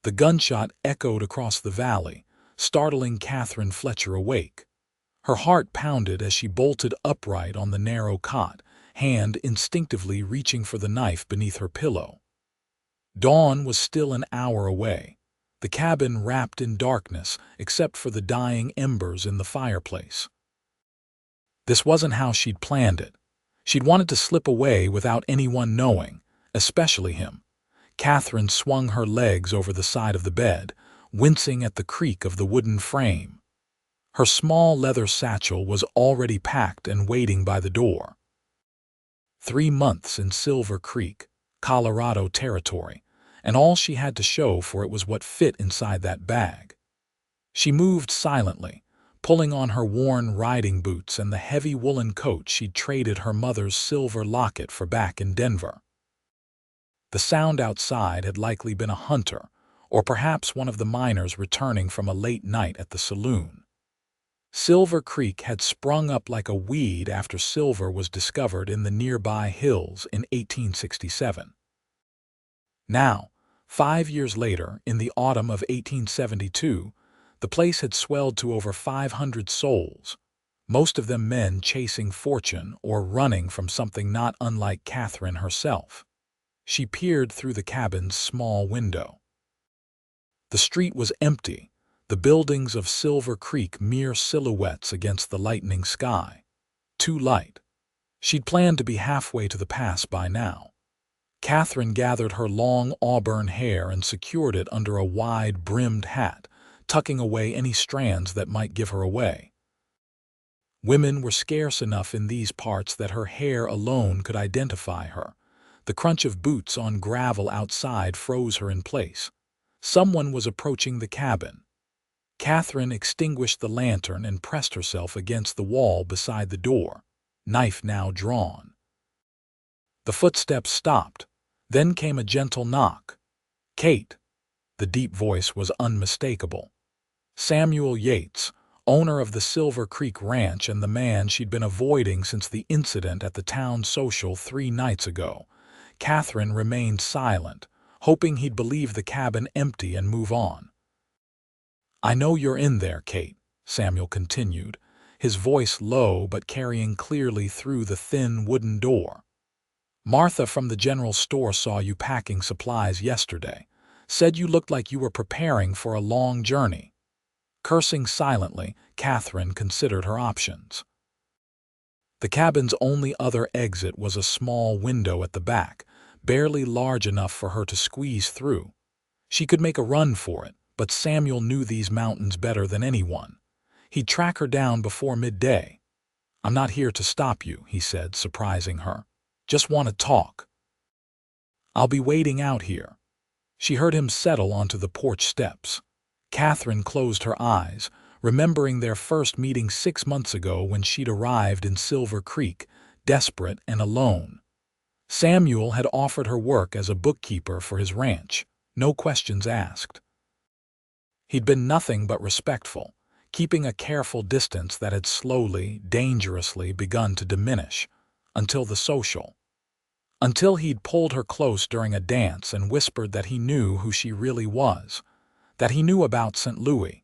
The gunshot echoed across the valley, startling Katherine Fletcher awake. Her heart pounded as she bolted upright on the narrow cot, hand instinctively reaching for the knife beneath her pillow. Dawn was still an hour away, the cabin wrapped in darkness except for the dying embers in the fireplace. This wasn't how she'd planned it. She'd wanted to slip away without anyone knowing, especially him. Katherine swung her legs over the side of the bed, wincing at the creak of the wooden frame. Her small leather satchel was already packed and waiting by the door. 3 months in Silver Creek, Colorado territory, and all she had to show for it was what fit inside that bag. She moved silently, pulling on her worn riding boots and the heavy woolen coat she'd traded her mother's silver locket for back in Denver. The sound outside had likely been a hunter, or perhaps one of the miners returning from a late night at the saloon. Silver Creek had sprung up like a weed after silver was discovered in the nearby hills in 1867. Now, 5 years later, in the autumn of 1872, the place had swelled to over 500 souls, most of them men chasing fortune or running from something not unlike Katherine herself. She peered through the cabin's small window. The street was empty, the buildings of Silver Creek mere silhouettes against the lightening sky. Too light. She'd planned to be halfway to the pass by now. Katherine gathered her long auburn hair and secured it under a wide-brimmed hat, tucking away any strands that might give her away. Women were scarce enough in these parts that her hair alone could identify her. The crunch of boots on gravel outside froze her in place. Someone was approaching the cabin. Katherine extinguished the lantern and pressed herself against the wall beside the door, knife now drawn. The footsteps stopped. Then came a gentle knock. "Kate." The deep voice was unmistakable. Samuel Yates, owner of the Silver Creek Ranch and the man she'd been avoiding since the incident at the town social 3 nights ago. Katherine remained silent, hoping he'd believe the cabin empty and move on. "I know you're in there, Kate," Samuel continued, his voice low but carrying clearly through the thin wooden door. "Martha from the general store saw you packing supplies yesterday. Said you looked like you were preparing for a long journey." Cursing silently, Katherine considered her options. The cabin's only other exit was a small window at the back, barely large enough for her to squeeze through. She could make a run for it, but Samuel knew these mountains better than anyone. He'd track her down before midday. "I'm not here to stop you," he said, surprising her. "Just want to talk." "I'll be waiting out here." She heard him settle onto the porch steps. Katherine closed her eyes, remembering their first meeting 6 months ago when she'd arrived in Silver Creek, desperate and alone. Samuel had offered her work as a bookkeeper for his ranch, no questions asked. He'd been nothing but respectful, keeping a careful distance that had slowly, dangerously begun to diminish, until the social. Until he'd pulled her close during a dance and whispered that he knew who she really was, that he knew about St. Louis.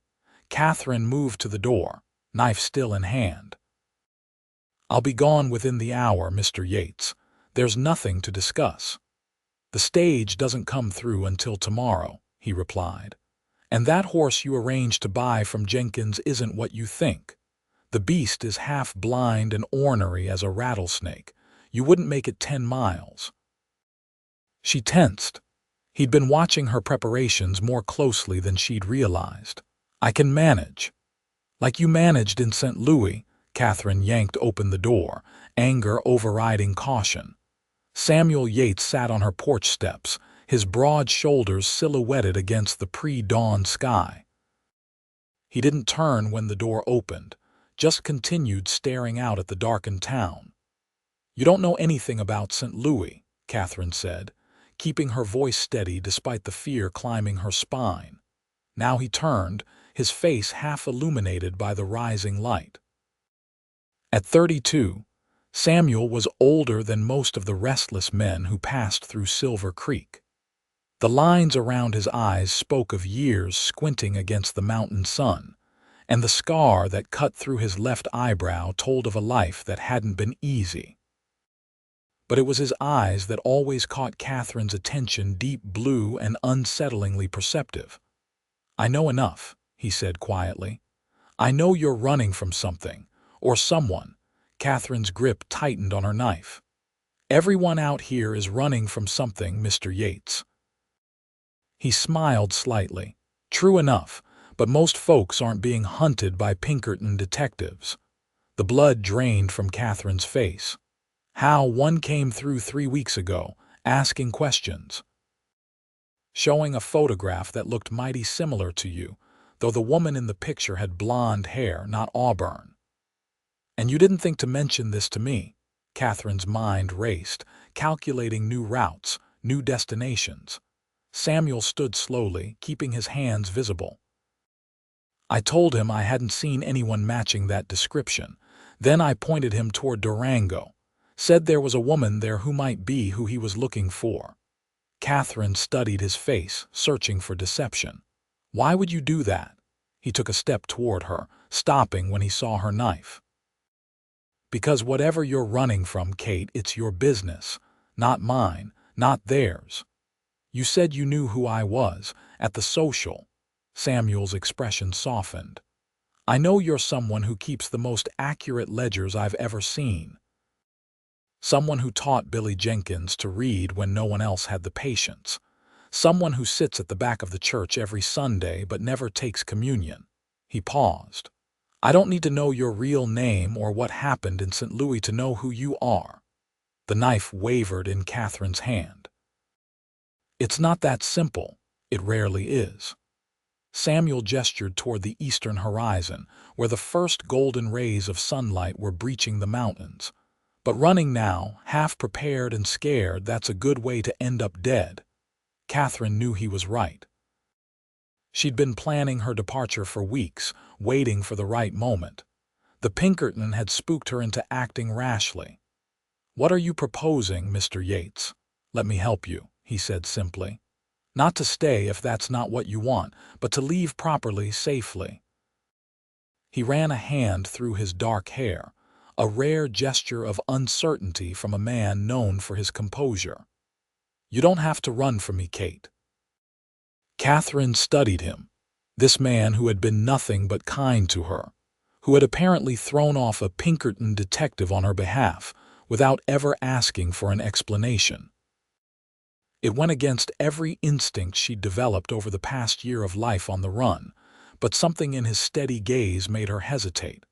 Katherine moved to the door, knife still in hand. "I'll be gone within the hour, Mr. Yates. There's nothing to discuss." "The stage doesn't come through until tomorrow," he replied. "And that horse you arranged to buy from Jenkins isn't what you think. The beast is half blind and ornery as a rattlesnake. You wouldn't make it 10 miles. She tensed. He'd been watching her preparations more closely than she'd realized. "I can manage." "Like you managed in St. Louis." Katherine yanked open the door, anger overriding caution. Samuel Yates sat on her porch steps, his broad shoulders silhouetted against the pre-dawn sky. He didn't turn when the door opened, just continued staring out at the darkened town. "You don't know anything about St. Louis," Katherine said, keeping her voice steady despite the fear climbing her spine. Now he turned, his face half illuminated by the rising light. At 32, Samuel was older than most of the restless men who passed through Silver Creek. The lines around his eyes spoke of years squinting against the mountain sun, and the scar that cut through his left eyebrow told of a life that hadn't been easy. But it was his eyes that always caught Catherine's attention, deep blue and unsettlingly perceptive. "I know enough," he said quietly. "I know you're running from something, or someone." Catherine's grip tightened on her knife. "Everyone out here is running from something, Mr. Yates." He smiled slightly. "True enough, but most folks aren't being hunted by Pinkerton detectives." The blood drained from Catherine's face. "How? One came through 3 weeks ago, asking questions. Showing a photograph that looked mighty similar to you, though the woman in the picture had blonde hair, not auburn. And you didn't think to mention this to me." Catherine's mind raced, calculating new routes, new destinations. Samuel stood slowly, keeping his hands visible. "I told him I hadn't seen anyone matching that description. Then I pointed him toward Durango. Said there was a woman there who might be who he was looking for." Katherine studied his face, searching for deception. "Why would you do that?" He took a step toward her, stopping when he saw her knife. "Because whatever you're running from, Kate, it's your business. Not mine, not theirs. You said you knew who I was, at the social." Samuel's expression softened. "I know you're someone who keeps the most accurate ledgers I've ever seen. Someone who taught Billy Jenkins to read when no one else had the patience. Someone who sits at the back of the church every Sunday but never takes communion." He paused. "I don't need to know your real name or what happened in St. Louis to know who you are." The knife wavered in Catherine's hand. "It's not that simple. It rarely is." Samuel gestured toward the eastern horizon, where the first golden rays of sunlight were breaching the mountains. "But running now, half prepared and scared, that's a good way to end up dead." Katherine knew he was right. She'd been planning her departure for weeks, waiting for the right moment. The Pinkerton had spooked her into acting rashly. "What are you proposing, Mr. Yates?" "Let me help you," he said simply. "Not to stay if that's not what you want, but to leave properly, safely." He ran a hand through his dark hair, a rare gesture of uncertainty from a man known for his composure. "You don't have to run from me, Kate." Katherine studied him. This man who had been nothing but kind to her, who had apparently thrown off a Pinkerton detective on her behalf without ever asking for an explanation. It went against every instinct she'd developed over the past year of life on the run, but something in his steady gaze made her hesitate.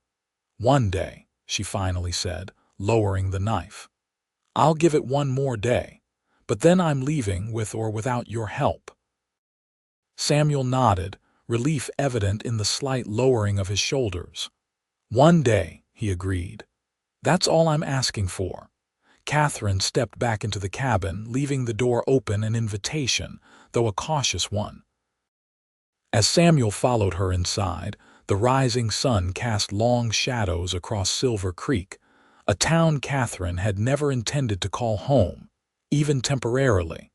"One day," she finally said, lowering the knife. "I'll give it one more day, but then I'm leaving with or without your help." Samuel nodded, relief evident in the slight lowering of his shoulders. "One day," he agreed. "That's all I'm asking for." Katherine stepped back into the cabin, leaving the door open, an invitation, though a cautious one. As Samuel followed her inside, the rising sun cast long shadows across Silver Creek, a town Katherine had never intended to call home, even temporarily.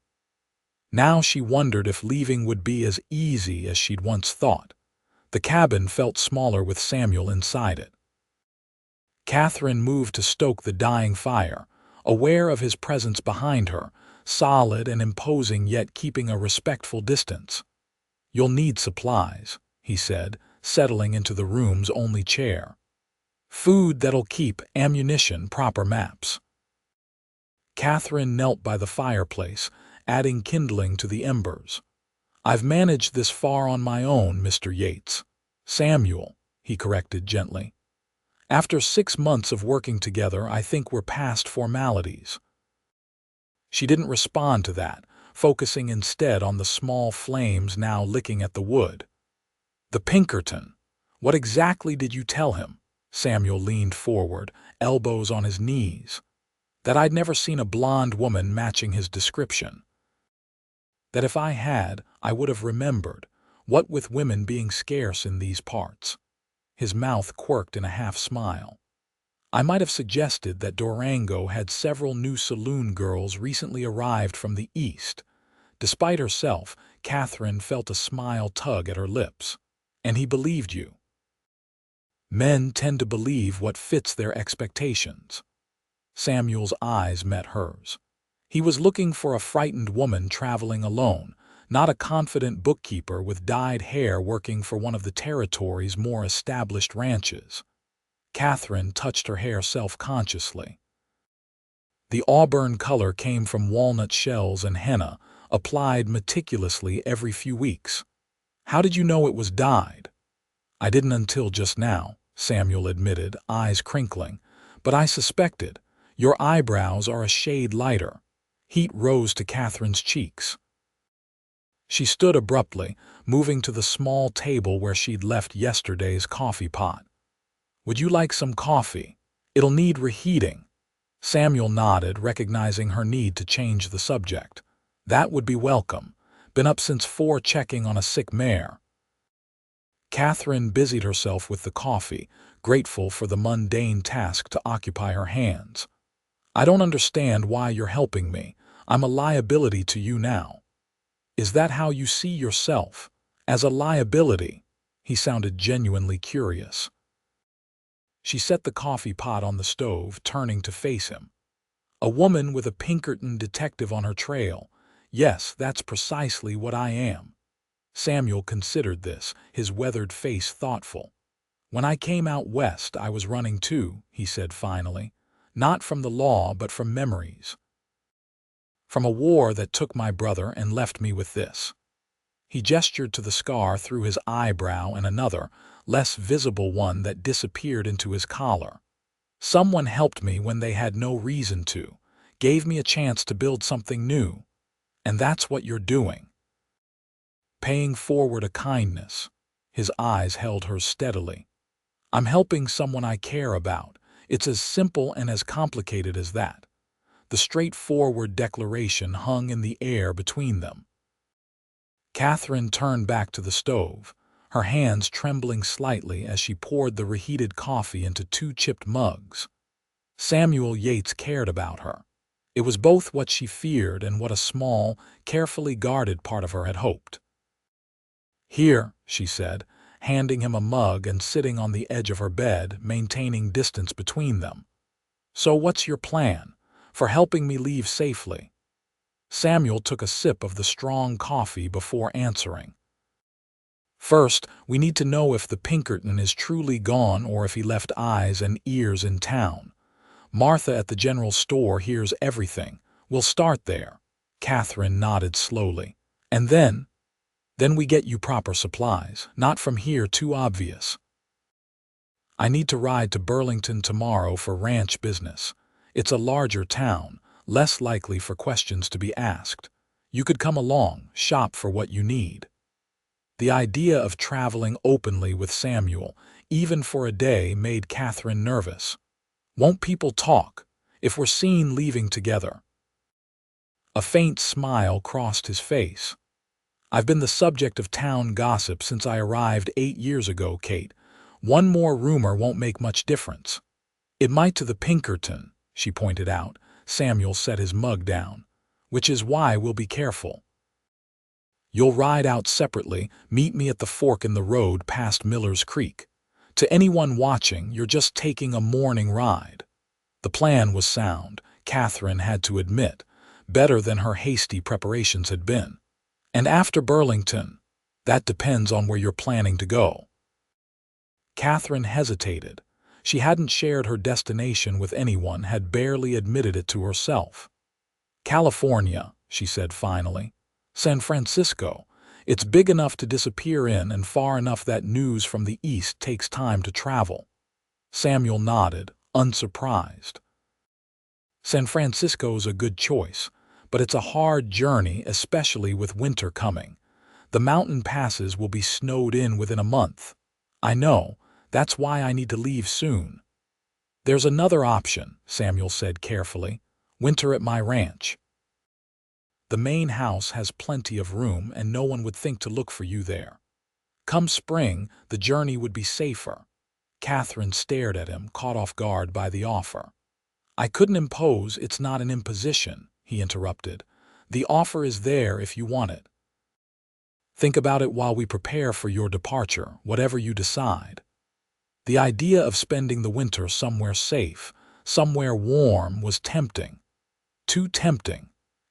Now she wondered if leaving would be as easy as she'd once thought. The cabin felt smaller with Samuel inside it. Katherine moved to stoke the dying fire, aware of his presence behind her, solid and imposing yet keeping a respectful distance. "You'll need supplies," he said, settling into the room's only chair. "Food that'll keep, ammunition, proper maps." Katherine knelt by the fireplace, adding kindling to the embers. "I've managed this far on my own, Mr. Yates." "Samuel," he corrected gently. "After 6 months of working together, I think we're past formalities." She didn't respond to that, focusing instead on the small flames now licking at the wood. "The Pinkerton. What exactly did you tell him?" Samuel leaned forward, elbows on his knees. "That I'd never seen a blonde woman matching his description. That if I had, I would have remembered, what with women being scarce in these parts." His mouth quirked in a half-smile. "I might have suggested that Durango had several new saloon girls recently arrived from the East. Despite herself, Katherine felt a smile tug at her lips. And he believed you. Men tend to believe what fits their expectations. Samuel's eyes met hers. He was looking for a frightened woman traveling alone, not a confident bookkeeper with dyed hair working for one of the territory's more established ranches. Katherine touched her hair self-consciously. The auburn color came from walnut shells and henna, applied meticulously every few weeks. How did you know it was dyed? I didn't until just now, Samuel admitted, eyes crinkling. But I suspected. Your eyebrows are a shade lighter. Heat rose to Katherine's cheeks. She stood abruptly, moving to the small table where she'd left yesterday's coffee pot. Would you like some coffee? It'll need reheating. Samuel nodded, recognizing her need to change the subject. That would be welcome. Been up since 4 checking on a sick mare. Katherine busied herself with the coffee, grateful for the mundane task to occupy her hands. I don't understand why you're helping me. I'm a liability to you now. Is that how you see yourself? As a liability? He sounded genuinely curious. She set the coffee pot on the stove, turning to face him. A woman with a Pinkerton detective on her trail. Yes, that's precisely what I am. Samuel considered this, his weathered face thoughtful. When I came out west, I was running too, he said finally. Not from the law, but from memories. From a war that took my brother and left me with this. He gestured to the scar through his eyebrow and another, less visible one that disappeared into his collar. Someone helped me when they had no reason to, gave me a chance to build something new. And that's what you're doing. Paying forward a kindness. His eyes held hers steadily. I'm helping someone I care about. It's as simple and as complicated as that. The straightforward declaration hung in the air between them. Katherine turned back to the stove, her hands trembling slightly as she poured the reheated coffee into 2 chipped mugs. Samuel Yates cared about her. It was both what she feared and what a small, carefully guarded part of her had hoped. Here, she said, handing him a mug and sitting on the edge of her bed, maintaining distance between them. So what's your plan for helping me leave safely? Samuel took a sip of the strong coffee before answering. First, we need to know if the Pinkerton is truly gone or if he left eyes and ears in town. Martha at the general store hears everything. We'll start there. Katherine nodded slowly. And then we get you proper supplies. Not from here, too obvious. I need to ride to Burlington tomorrow for ranch business. It's a larger town, less likely for questions to be asked. You could come along, shop for what you need. The idea of traveling openly with Samuel, even for a day, made Katherine nervous. Won't people talk if we're seen leaving together? A faint smile crossed his face. I've been the subject of town gossip since I arrived 8 years ago, Kate. One more rumor won't make much difference. It might to the Pinkerton, she pointed out. Samuel set his mug down. Which is why we'll be careful. You'll ride out separately, meet me at the fork in the road past Miller's Creek. To anyone watching, you're just taking a morning ride. The plan was sound, Katherine had to admit, better than her hasty preparations had been. And after Burlington, that depends on where you're planning to go. Katherine hesitated. She hadn't shared her destination with anyone, had barely admitted it to herself. California, she said finally. San Francisco. It's big enough to disappear in and far enough that news from the East takes time to travel. Samuel nodded, unsurprised. San Francisco's a good choice, but it's a hard journey, especially with winter coming. The mountain passes will be snowed in within a month. I know, that's why I need to leave soon. There's another option, Samuel said carefully. Winter at my ranch. The main house has plenty of room and no one would think to look for you there. Come spring, the journey would be safer. Katherine stared at him, caught off guard by the offer. I couldn't impose, it's not an imposition, he interrupted. The offer is there if you want it. Think about it while we prepare for your departure, whatever you decide. The idea of spending the winter somewhere safe, somewhere warm, was tempting. Too tempting.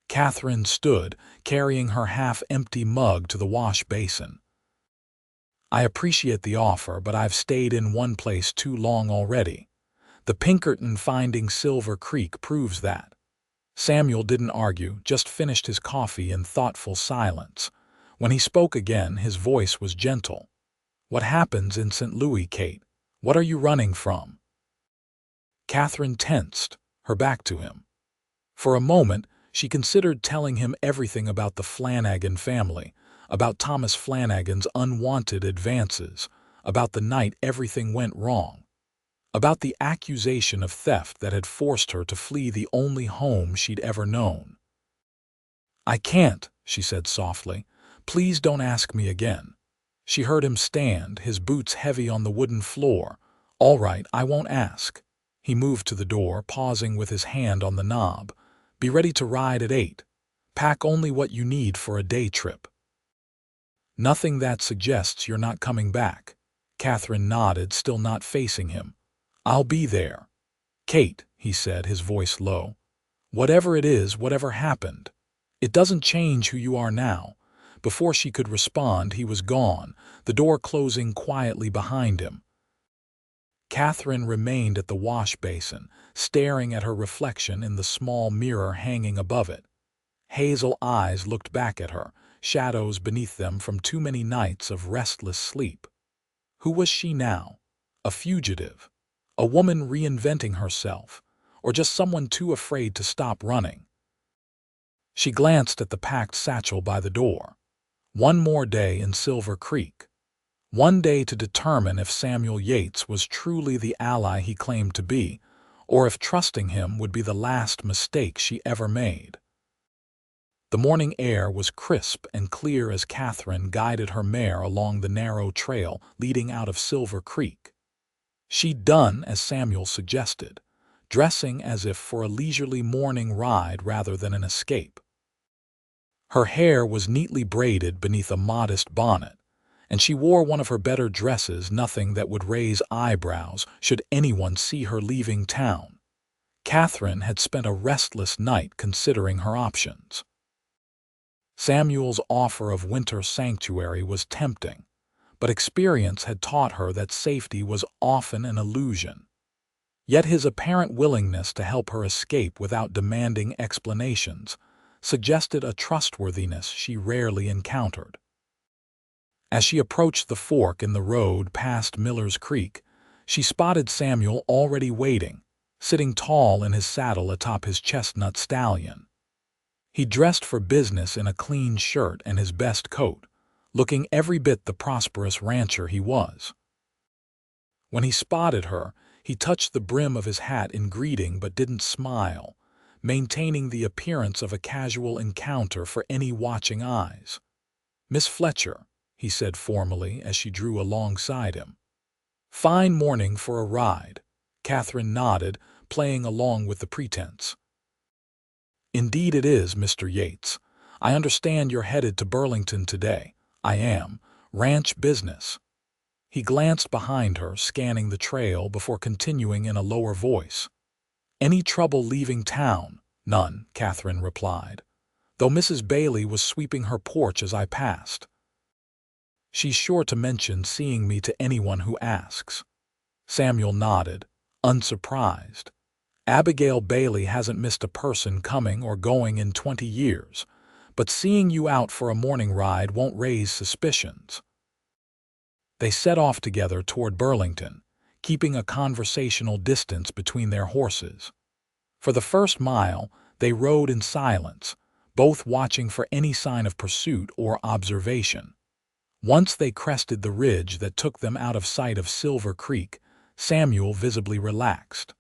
Katherine stood, carrying her half-empty mug to the wash basin. I appreciate the offer, but I've stayed in one place too long already. The Pinkerton finding Silver Creek proves that. Samuel didn't argue, just finished his coffee in thoughtful silence. When he spoke again, his voice was gentle. What happens in St. Louis, Kate? What are you running from? Katherine tensed, her back to him. For a moment, she considered telling him everything about the Flanagan family, about Thomas Flanagan's unwanted advances, about the night everything went wrong, about the accusation of theft that had forced her to flee the only home she'd ever known. I can't, she said softly. Please don't ask me again. She heard him stand, his boots heavy on the wooden floor. All right, I won't ask. He moved to the door, pausing with his hand on the knob. Be ready to ride at 8. Pack only what you need for a day trip. Nothing that suggests you're not coming back. Katherine nodded, still not facing him. I'll be there. Kate, he said, his voice low. Whatever it is, whatever happened, it doesn't change who you are now. Before she could respond, he was gone, the door closing quietly behind him. Katherine remained at the wash basin, staring at her reflection in the small mirror hanging above it. Hazel eyes looked back at her, shadows beneath them from too many nights of restless sleep. Who was she now? A fugitive? A woman reinventing herself? Or just someone too afraid to stop running? She glanced at the packed satchel by the door. One more day in Silver Creek. One day to determine if Samuel Yates was truly the ally he claimed to be, or if trusting him would be the last mistake she ever made. The morning air was crisp and clear as Katherine guided her mare along the narrow trail leading out of Silver Creek. She'd done as Samuel suggested, dressing as if for a leisurely morning ride rather than an escape. Her hair was neatly braided beneath a modest bonnet, and she wore one of her better dresses, nothing that would raise eyebrows should anyone see her leaving town. Katherine had spent a restless night considering her options. Samuel's offer of winter sanctuary was tempting, but experience had taught her that safety was often an illusion. Yet his apparent willingness to help her escape without demanding explanations suggested a trustworthiness she rarely encountered. As she approached the fork in the road past Miller's Creek, she spotted Samuel already waiting, sitting tall in his saddle atop his chestnut stallion. He dressed for business in a clean shirt and his best coat, looking every bit the prosperous rancher he was. When he spotted her, he touched the brim of his hat in greeting but didn't smile, maintaining the appearance of a casual encounter for any watching eyes. "Miss Fletcher," he said formally as she drew alongside him. "Fine morning for a ride." Katherine nodded, playing along with the pretense. "Indeed it is, Mr. Yates. I understand you're headed to Burlington today." "I am. Ranch business." He glanced behind her, scanning the trail before continuing in a lower voice. "Any trouble leaving town?" "None," Katherine replied, though Mrs. Bailey was sweeping her porch as I passed. "She's sure to mention seeing me to anyone who asks." Samuel nodded, unsurprised. "Abigail Bailey hasn't missed a person coming or going in 20 years, but seeing you out for a morning ride won't raise suspicions." They set off together toward Burlington, keeping a conversational distance between their horses. For the first mile, they rode in silence, both watching for any sign of pursuit or observation. Once they crested the ridge that took them out of sight of Silver Creek, Samuel visibly relaxed.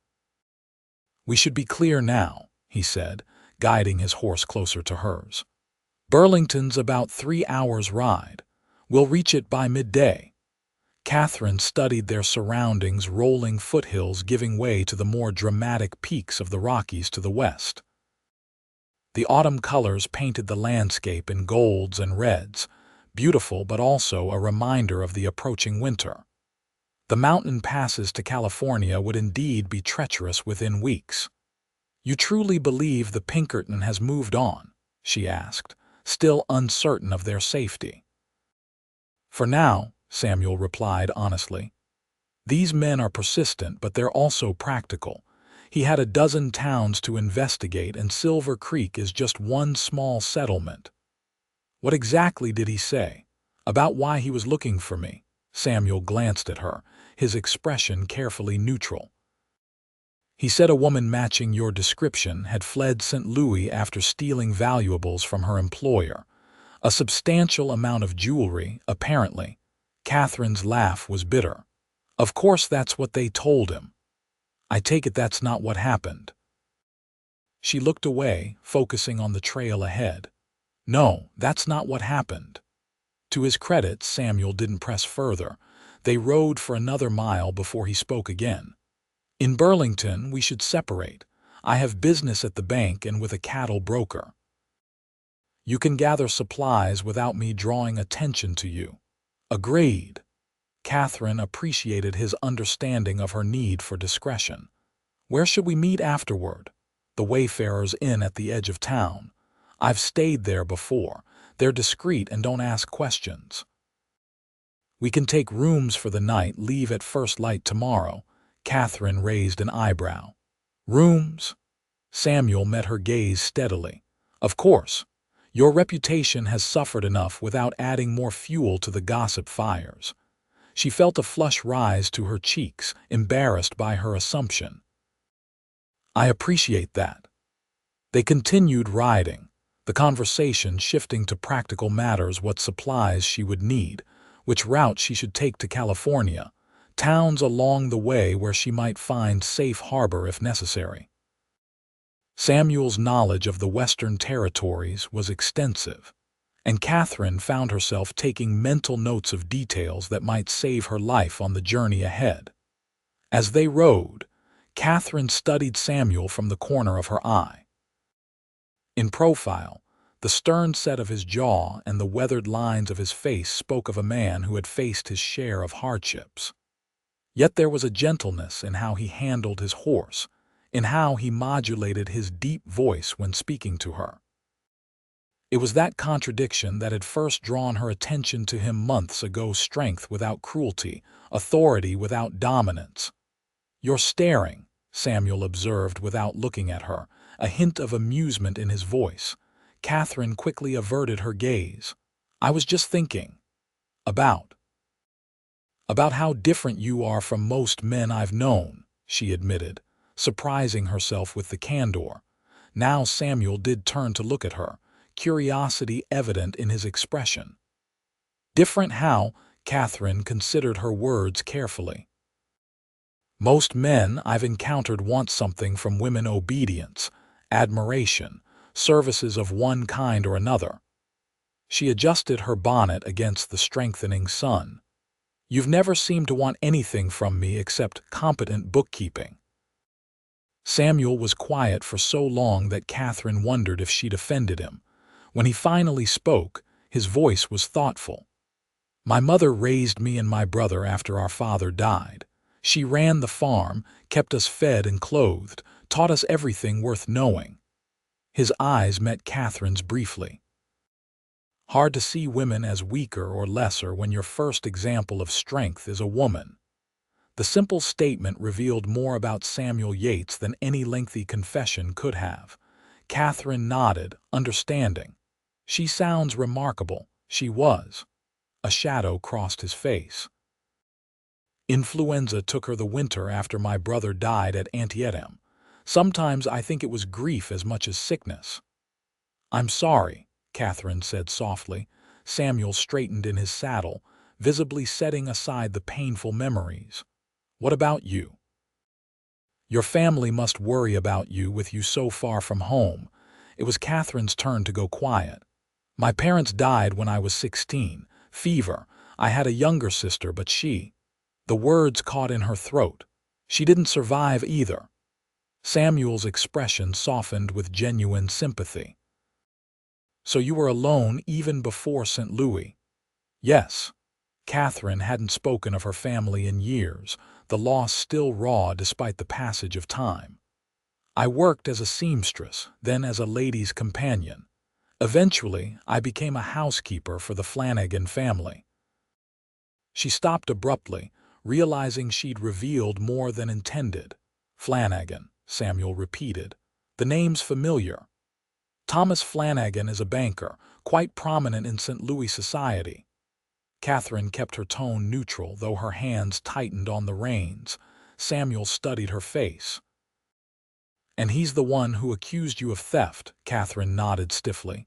"We should be clear now," he said, guiding his horse closer to hers. "Burlington's about 3 hours' ride. We'll reach it by midday." Katherine studied their surroundings, rolling foothills giving way to the more dramatic peaks of the Rockies to the west. The autumn colors painted the landscape in golds and reds, beautiful but also a reminder of the approaching winter. The mountain passes to California would indeed be treacherous within weeks. "You truly believe the Pinkerton has moved on?" she asked, still uncertain of their safety. "For now," Samuel replied honestly. "These men are persistent, but they're also practical. He had a dozen towns to investigate, and Silver Creek is just one small settlement." "What exactly did he say? About why he was looking for me?" Samuel glanced at her, his expression carefully neutral. "He said a woman matching your description had fled St. Louis after stealing valuables from her employer. A substantial amount of jewelry, apparently." Catherine's laugh was bitter. "Of course that's what they told him. I take it that's not what happened." She looked away, focusing on the trail ahead. "No, that's not what happened." To his credit, Samuel didn't press further. They rode for another mile before he spoke again. "In Burlington, we should separate. I have business at the bank and with a cattle broker. You can gather supplies without me drawing attention to you." "Agreed." Katherine appreciated his understanding of her need for discretion. "Where should we meet afterward?" "The Wayfarer's Inn at the edge of town. I've stayed there before. They're discreet and don't ask questions." "We can take rooms for the night, leave at first light tomorrow." Katherine raised an eyebrow. "Rooms?" Samuel met her gaze steadily. "Of course. Your reputation has suffered enough without adding more fuel to the gossip fires." She felt a flush rise to her cheeks, embarrassed by her assumption. "I appreciate that." They continued riding, the conversation shifting to practical matters: what supplies she would need, which route she should take to California, towns along the way where she might find safe harbor if necessary. Samuel's knowledge of the Western Territories was extensive, and Katherine found herself taking mental notes of details that might save her life on the journey ahead. As they rode, Katherine studied Samuel from the corner of her eye. In profile, the stern set of his jaw and the weathered lines of his face spoke of a man who had faced his share of hardships. Yet there was a gentleness in how he handled his horse, in how he modulated his deep voice when speaking to her. It was that contradiction that had first drawn her attention to him months ago: strength without cruelty, authority without dominance. "You're staring," Samuel observed without looking at her, a hint of amusement in his voice. Katherine quickly averted her gaze. "I was just thinking about how different you are from most men I've known," she admitted, surprising herself with the candor. Now Samuel did turn to look at her, curiosity evident in his expression. "Different how?" Katherine considered her words carefully. "Most men I've encountered want something from women: obedience, admiration, services of one kind or another." She adjusted her bonnet against the strengthening sun. "You've never seemed to want anything from me except competent bookkeeping." Samuel was quiet for so long that Katherine wondered if she'd offended him. When he finally spoke, his voice was thoughtful. "My mother raised me and my brother after our father died. She ran the farm, kept us fed and clothed, taught us everything worth knowing." His eyes met Katherine's briefly. "Hard to see women as weaker or lesser when your first example of strength is a woman." The simple statement revealed more about Samuel Yates than any lengthy confession could have. Katherine nodded, understanding. "She sounds remarkable." She was. A shadow crossed his face. "Influenza took her the winter after my brother died at Antietam. Sometimes I think it was grief as much as sickness." "I'm sorry," Katherine said softly. Samuel straightened in his saddle, visibly setting aside the painful memories. "What about you? Your family must worry about you with you so far from home." It was Katherine's turn to go quiet. "My parents died when I was 16. Fever. I had a younger sister, but she—" The words caught in her throat. "She didn't survive either." Samuel's expression softened with genuine sympathy. So you were alone even before St. Louis? Yes. Katherine hadn't spoken of her family in years, the loss still raw despite the passage of time. I worked as a seamstress, then as a lady's companion. Eventually, I became a housekeeper for the Flanagan family. She stopped abruptly, realizing she'd revealed more than intended. Flanagan, Samuel repeated. The name's familiar. Thomas Flanagan is a banker, quite prominent in St. Louis society. Katherine kept her tone neutral, though her hands tightened on the reins. Samuel studied her face. And he's the one who accused you of theft, Katherine nodded stiffly.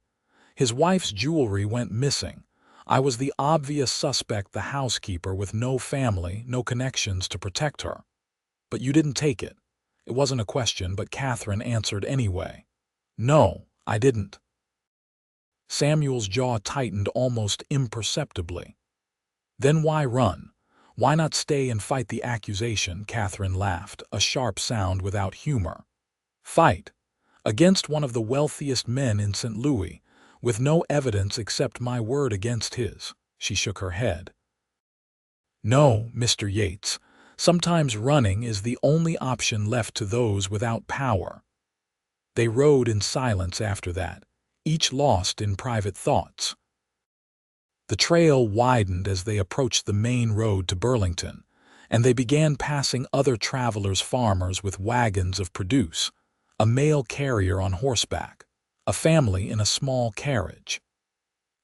His wife's jewelry went missing. I was the obvious suspect, the housekeeper with no family, no connections to protect her. But you didn't take it. It wasn't a question, but Katherine answered anyway. No, I didn't. Samuel's jaw tightened almost imperceptibly. Then why run? Why not stay and fight the accusation? Katherine laughed, a sharp sound without humor. Fight? Against one of the wealthiest men in St. Louis, with no evidence except my word against his. She shook her head. No, Mr. Yates. Sometimes running is the only option left to those without power. They rode in silence after that, each lost in private thoughts. The trail widened as they approached the main road to Burlington, and they began passing other travelers, farmers with wagons of produce, a mail carrier on horseback, a family in a small carriage.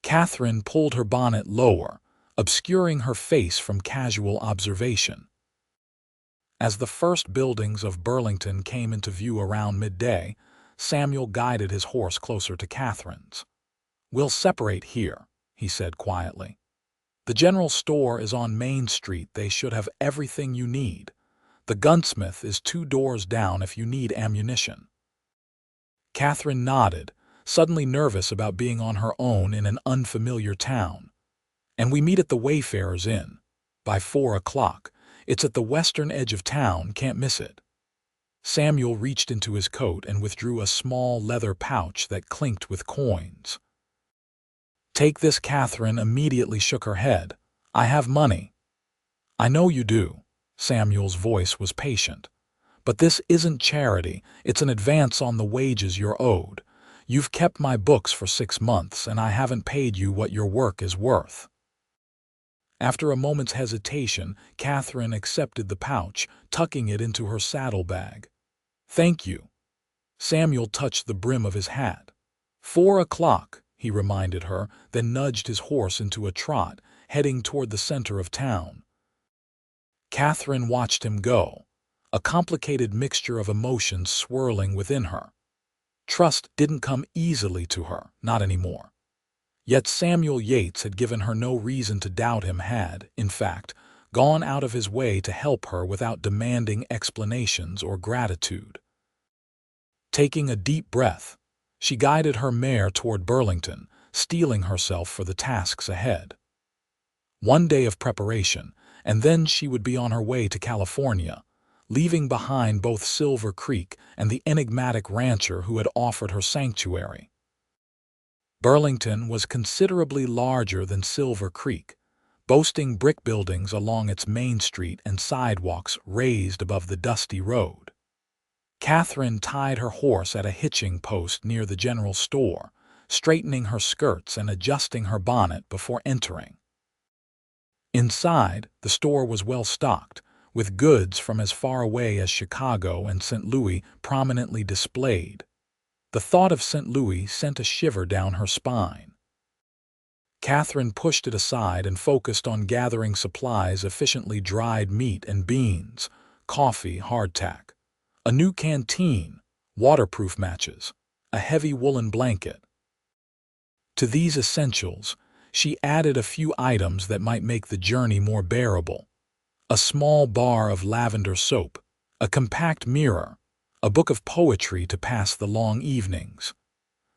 Katherine pulled her bonnet lower, obscuring her face from casual observation. As the first buildings of Burlington came into view around midday, Samuel guided his horse closer to Katherine's. We'll separate here, he said quietly. The general store is on Main Street. They should have everything you need. The gunsmith is 2 doors down if you need ammunition. Katherine nodded, suddenly nervous about being on her own in an unfamiliar town. And we meet at the Wayfarers Inn. By 4 o'clock. It's at the western edge of town, can't miss it. Samuel reached into his coat and withdrew a small leather pouch that clinked with coins. Take this. Katherine immediately shook her head. I have money. I know you do. Samuel's voice was patient. But this isn't charity, it's an advance on the wages you're owed. You've kept my books for 6 months, and I haven't paid you what your work is worth. After a moment's hesitation, Katherine accepted the pouch, tucking it into her saddlebag. Thank you. Samuel touched the brim of his hat. 4 o'clock, he reminded her, then nudged his horse into a trot, heading toward the center of town. Katherine watched him go, a complicated mixture of emotions swirling within her. Trust didn't come easily to her, not anymore. Yet Samuel Yates had given her no reason to doubt him, had, in fact, gone out of his way to help her without demanding explanations or gratitude. Taking a deep breath, she guided her mare toward Burlington, steeling herself for the tasks ahead. 1 day of preparation, and then she would be on her way to California, leaving behind both Silver Creek and the enigmatic rancher who had offered her sanctuary. Burlington was considerably larger than Silver Creek, boasting brick buildings along its main street and sidewalks raised above the dusty road. Katherine tied her horse at a hitching post near the general store, straightening her skirts and adjusting her bonnet before entering. Inside, the store was well stocked, with goods from as far away as Chicago and St. Louis prominently displayed. The thought of St. Louis sent a shiver down her spine. Katherine pushed it aside and focused on gathering supplies: efficiently dried meat and beans, coffee, hardtack, a new canteen, waterproof matches, a heavy woolen blanket. To these essentials, she added a few items that might make the journey more bearable: a small bar of lavender soap, a compact mirror, a book of poetry to pass the long evenings.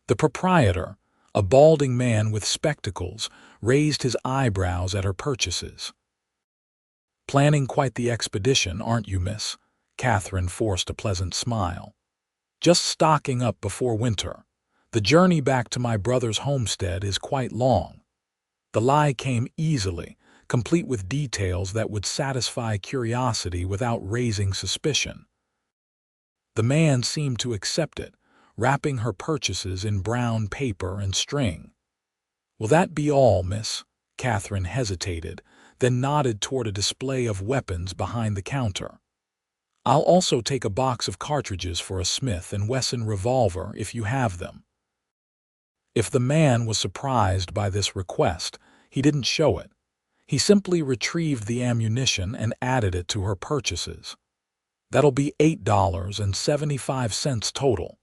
The proprietor, a balding man with spectacles, raised his eyebrows at her purchases. Planning quite the expedition, aren't you, miss? Katherine forced a pleasant smile. Just stocking up before winter. The journey back to my brother's homestead is quite long. The lie came easily, complete with details that would satisfy curiosity without raising suspicion. The man seemed to accept it, wrapping her purchases in brown paper and string. "Will that be all, miss?" Katherine hesitated, then nodded toward a display of weapons behind the counter. "I'll also take a box of cartridges for a Smith & Wesson revolver if you have them." If the man was surprised by this request, he didn't show it. He simply retrieved the ammunition and added it to her purchases. "That'll be $8.75 total."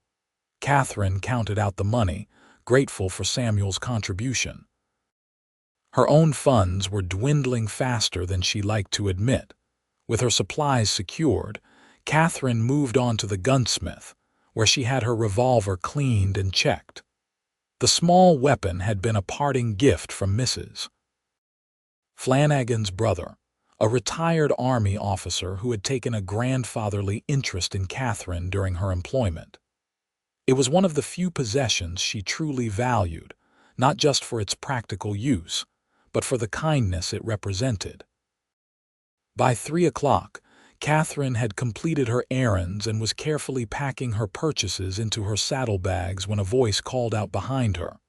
Katherine counted out the money, grateful for Samuel's contribution. Her own funds were dwindling faster than she liked to admit. With her supplies secured, Katherine moved on to the gunsmith, where she had her revolver cleaned and checked. The small weapon had been a parting gift from Mrs. Flanagan's brother, a retired Army officer who had taken a grandfatherly interest in Katherine during her employment. It was one of the few possessions she truly valued, not just for its practical use, but for the kindness it represented. By 3 o'clock, Katherine had completed her errands and was carefully packing her purchases into her saddlebags when a voice called out behind her.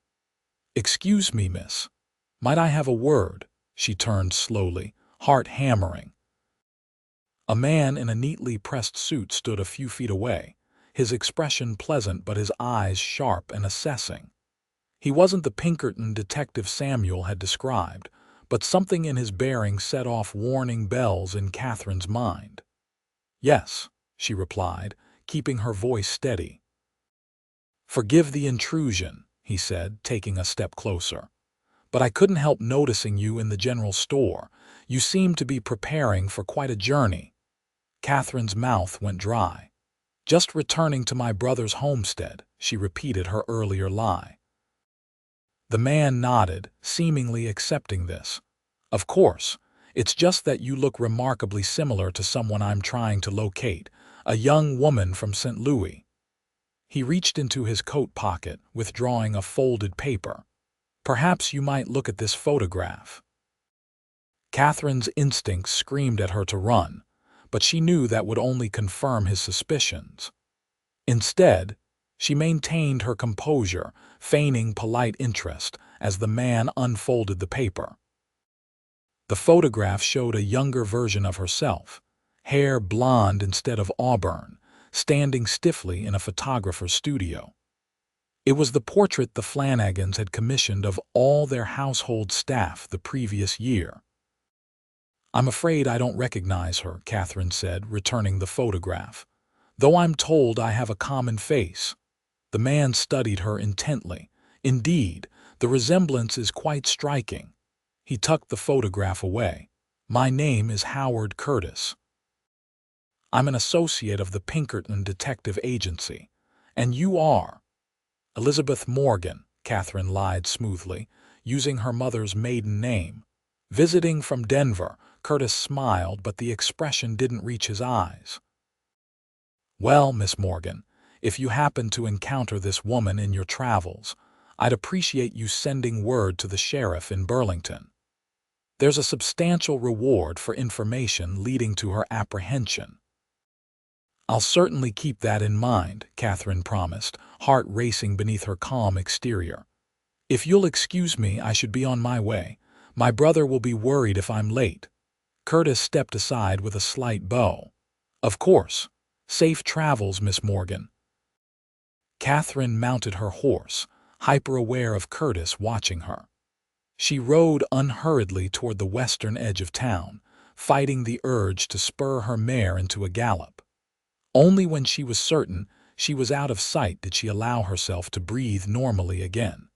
"Excuse me, miss. Might I have a word?" She turned slowly, heart hammering. A man in a neatly pressed suit stood a few feet away, his expression pleasant but his eyes sharp and assessing. He wasn't the Pinkerton detective Samuel had described, but something in his bearing set off warning bells in Katherine's mind. "Yes," she replied, keeping her voice steady. "Forgive the intrusion," he said, taking a step closer. "But I couldn't help noticing you in the general store. You seemed to be preparing for quite a journey." Katherine's mouth went dry. "Just returning to my brother's homestead," she repeated her earlier lie. The man nodded, seemingly accepting this. "Of course, it's just that you look remarkably similar to someone I'm trying to locate, a young woman from St. Louis." He reached into his coat pocket, withdrawing a folded paper. "Perhaps you might look at this photograph." Katherine's instincts screamed at her to run, but she knew that would only confirm his suspicions. Instead, she maintained her composure, feigning polite interest as the man unfolded the paper. The photograph showed a younger version of herself, hair blonde instead of auburn, standing stiffly in a photographer's studio. It was the portrait the Flanagans had commissioned of all their household staff the previous year. "I'm afraid I don't recognize her," Katherine said, returning the photograph, "though I'm told I have a common face." The man studied her intently. "Indeed, the resemblance is quite striking." He tucked the photograph away. "My name is Howard Curtis. I'm an associate of the Pinkerton Detective Agency. And you are—" "Elizabeth Morgan," Katherine lied smoothly, using her mother's maiden name. "Visiting from Denver." Curtis smiled, but the expression didn't reach his eyes. "Well, Miss Morgan, if you happen to encounter this woman in your travels, I'd appreciate you sending word to the sheriff in Burlington. There's a substantial reward for information leading to her apprehension." "I'll certainly keep that in mind," Katherine promised, heart racing beneath her calm exterior. "If you'll excuse me, I should be on my way. My brother will be worried if I'm late." Curtis stepped aside with a slight bow. "Of course. Safe travels, Miss Morgan." Katherine mounted her horse, hyper-aware of Curtis watching her. She rode unhurriedly toward the western edge of town, fighting the urge to spur her mare into a gallop. Only when she was certain she was out of sight did she allow herself to breathe normally again.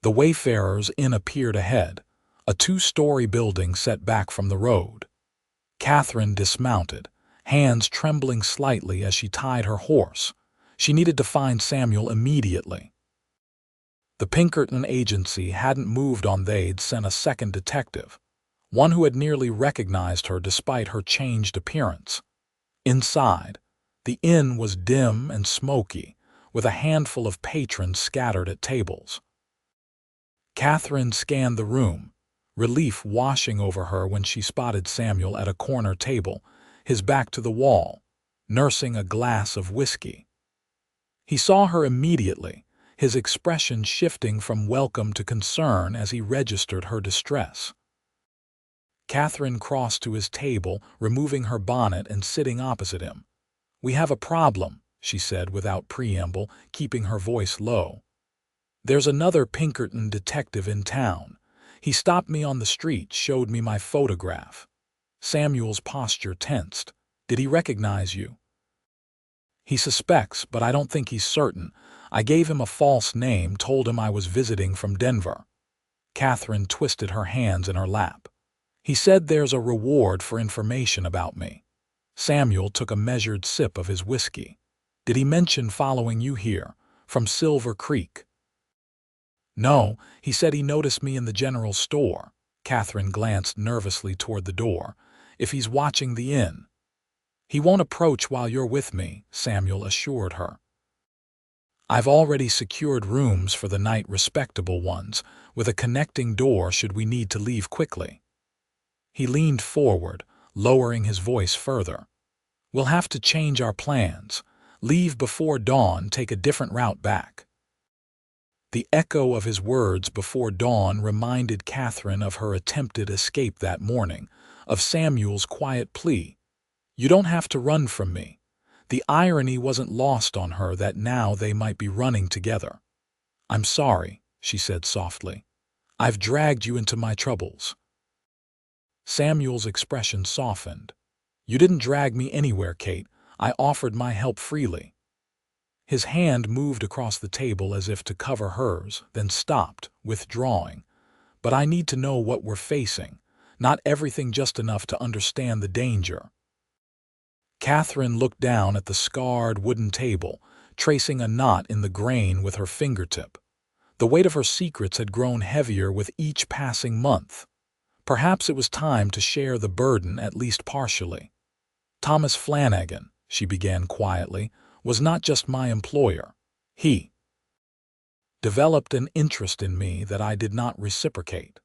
The Wayfarers' Inn appeared ahead, a two-story building set back from the road. Katherine dismounted, hands trembling slightly as she tied her horse. She needed to find Samuel immediately. The Pinkerton agency hadn't moved on. They'd sent a second detective, one who had nearly recognized her despite her changed appearance. Inside, the inn was dim and smoky, with a handful of patrons scattered at tables. Katherine scanned the room, relief washing over her when she spotted Samuel at a corner table, his back to the wall, nursing a glass of whiskey. He saw her immediately, his expression shifting from welcome to concern as he registered her distress. Katherine crossed to his table, removing her bonnet and sitting opposite him. "We have a problem," she said without preamble, keeping her voice low. "There's another Pinkerton detective in town. He stopped me on the street, showed me my photograph." Samuel's posture tensed. "Did he recognize you?" "He suspects, but I don't think he's certain. I gave him a false name, told him I was visiting from Denver." Katherine twisted her hands in her lap. "He said there's a reward for information about me." Samuel took a measured sip of his whiskey. "Did he mention following you here, from Silver Creek?" "No, he said he noticed me in the general store." Katherine glanced nervously toward the door. "If he's watching the inn." "He won't approach while you're with me," Samuel assured her. "I've already secured rooms for the night, respectable ones, with a connecting door should we need to leave quickly." He leaned forward, lowering his voice further. "We'll have to change our plans. Leave before dawn, take a different route back." The echo of his words before dawn reminded Katherine of her attempted escape that morning, of Samuel's quiet plea. "You don't have to run from me." The irony wasn't lost on her that now they might be running together. "I'm sorry," she said softly. "I've dragged you into my troubles." Samuel's expression softened. "You didn't drag me anywhere, Kate. I offered my help freely." His hand moved across the table as if to cover hers, then stopped, withdrawing. "But I need to know what we're facing. Not everything, just enough to understand the danger." Katherine looked down at the scarred wooden table, tracing a knot in the grain with her fingertip. The weight of her secrets had grown heavier with each passing month. Perhaps it was time to share the burden, at least partially. "Thomas Flanagan," she began quietly, "was not just my employer. He developed an interest in me that I did not reciprocate."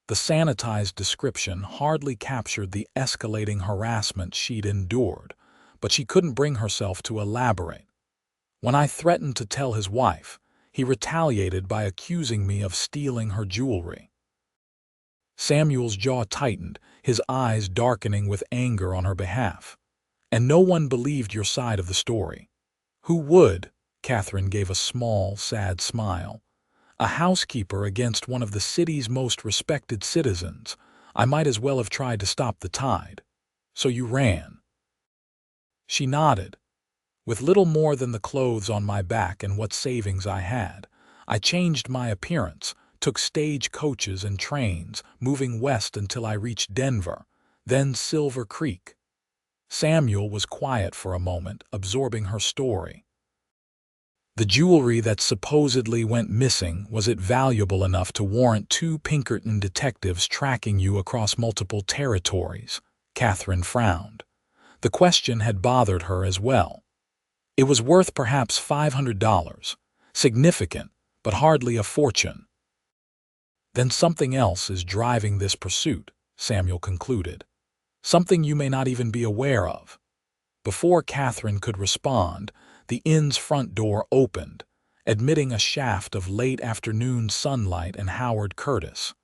The sanitized description hardly captured the escalating harassment she'd endured, but she couldn't bring herself to elaborate. "When I threatened to tell his wife, he retaliated by accusing me of stealing her jewelry." Samuel's jaw tightened, his eyes darkening with anger on her behalf. "And no one believed your side of the story." "Who would?" Katherine gave a small, sad smile. "A housekeeper against one of the city's most respected citizens. I might as well have tried to stop the tide." "So you ran?" She nodded. "With little more than the clothes on my back and what savings I had, I changed my appearance, took stage coaches and trains, moving west until I reached Denver, then Silver Creek." Samuel was quiet for a moment, absorbing her story. "The jewelry that supposedly went missing, was it valuable enough to warrant 2 Pinkerton detectives tracking you across multiple territories?" Katherine frowned. The question had bothered her as well. "It was worth perhaps $500. Significant, but hardly a fortune." "Then something else is driving this pursuit," Samuel concluded. "Something you may not even be aware of." Before Katherine could respond, the inn's front door opened, admitting a shaft of late afternoon sunlight and Howard Curtis.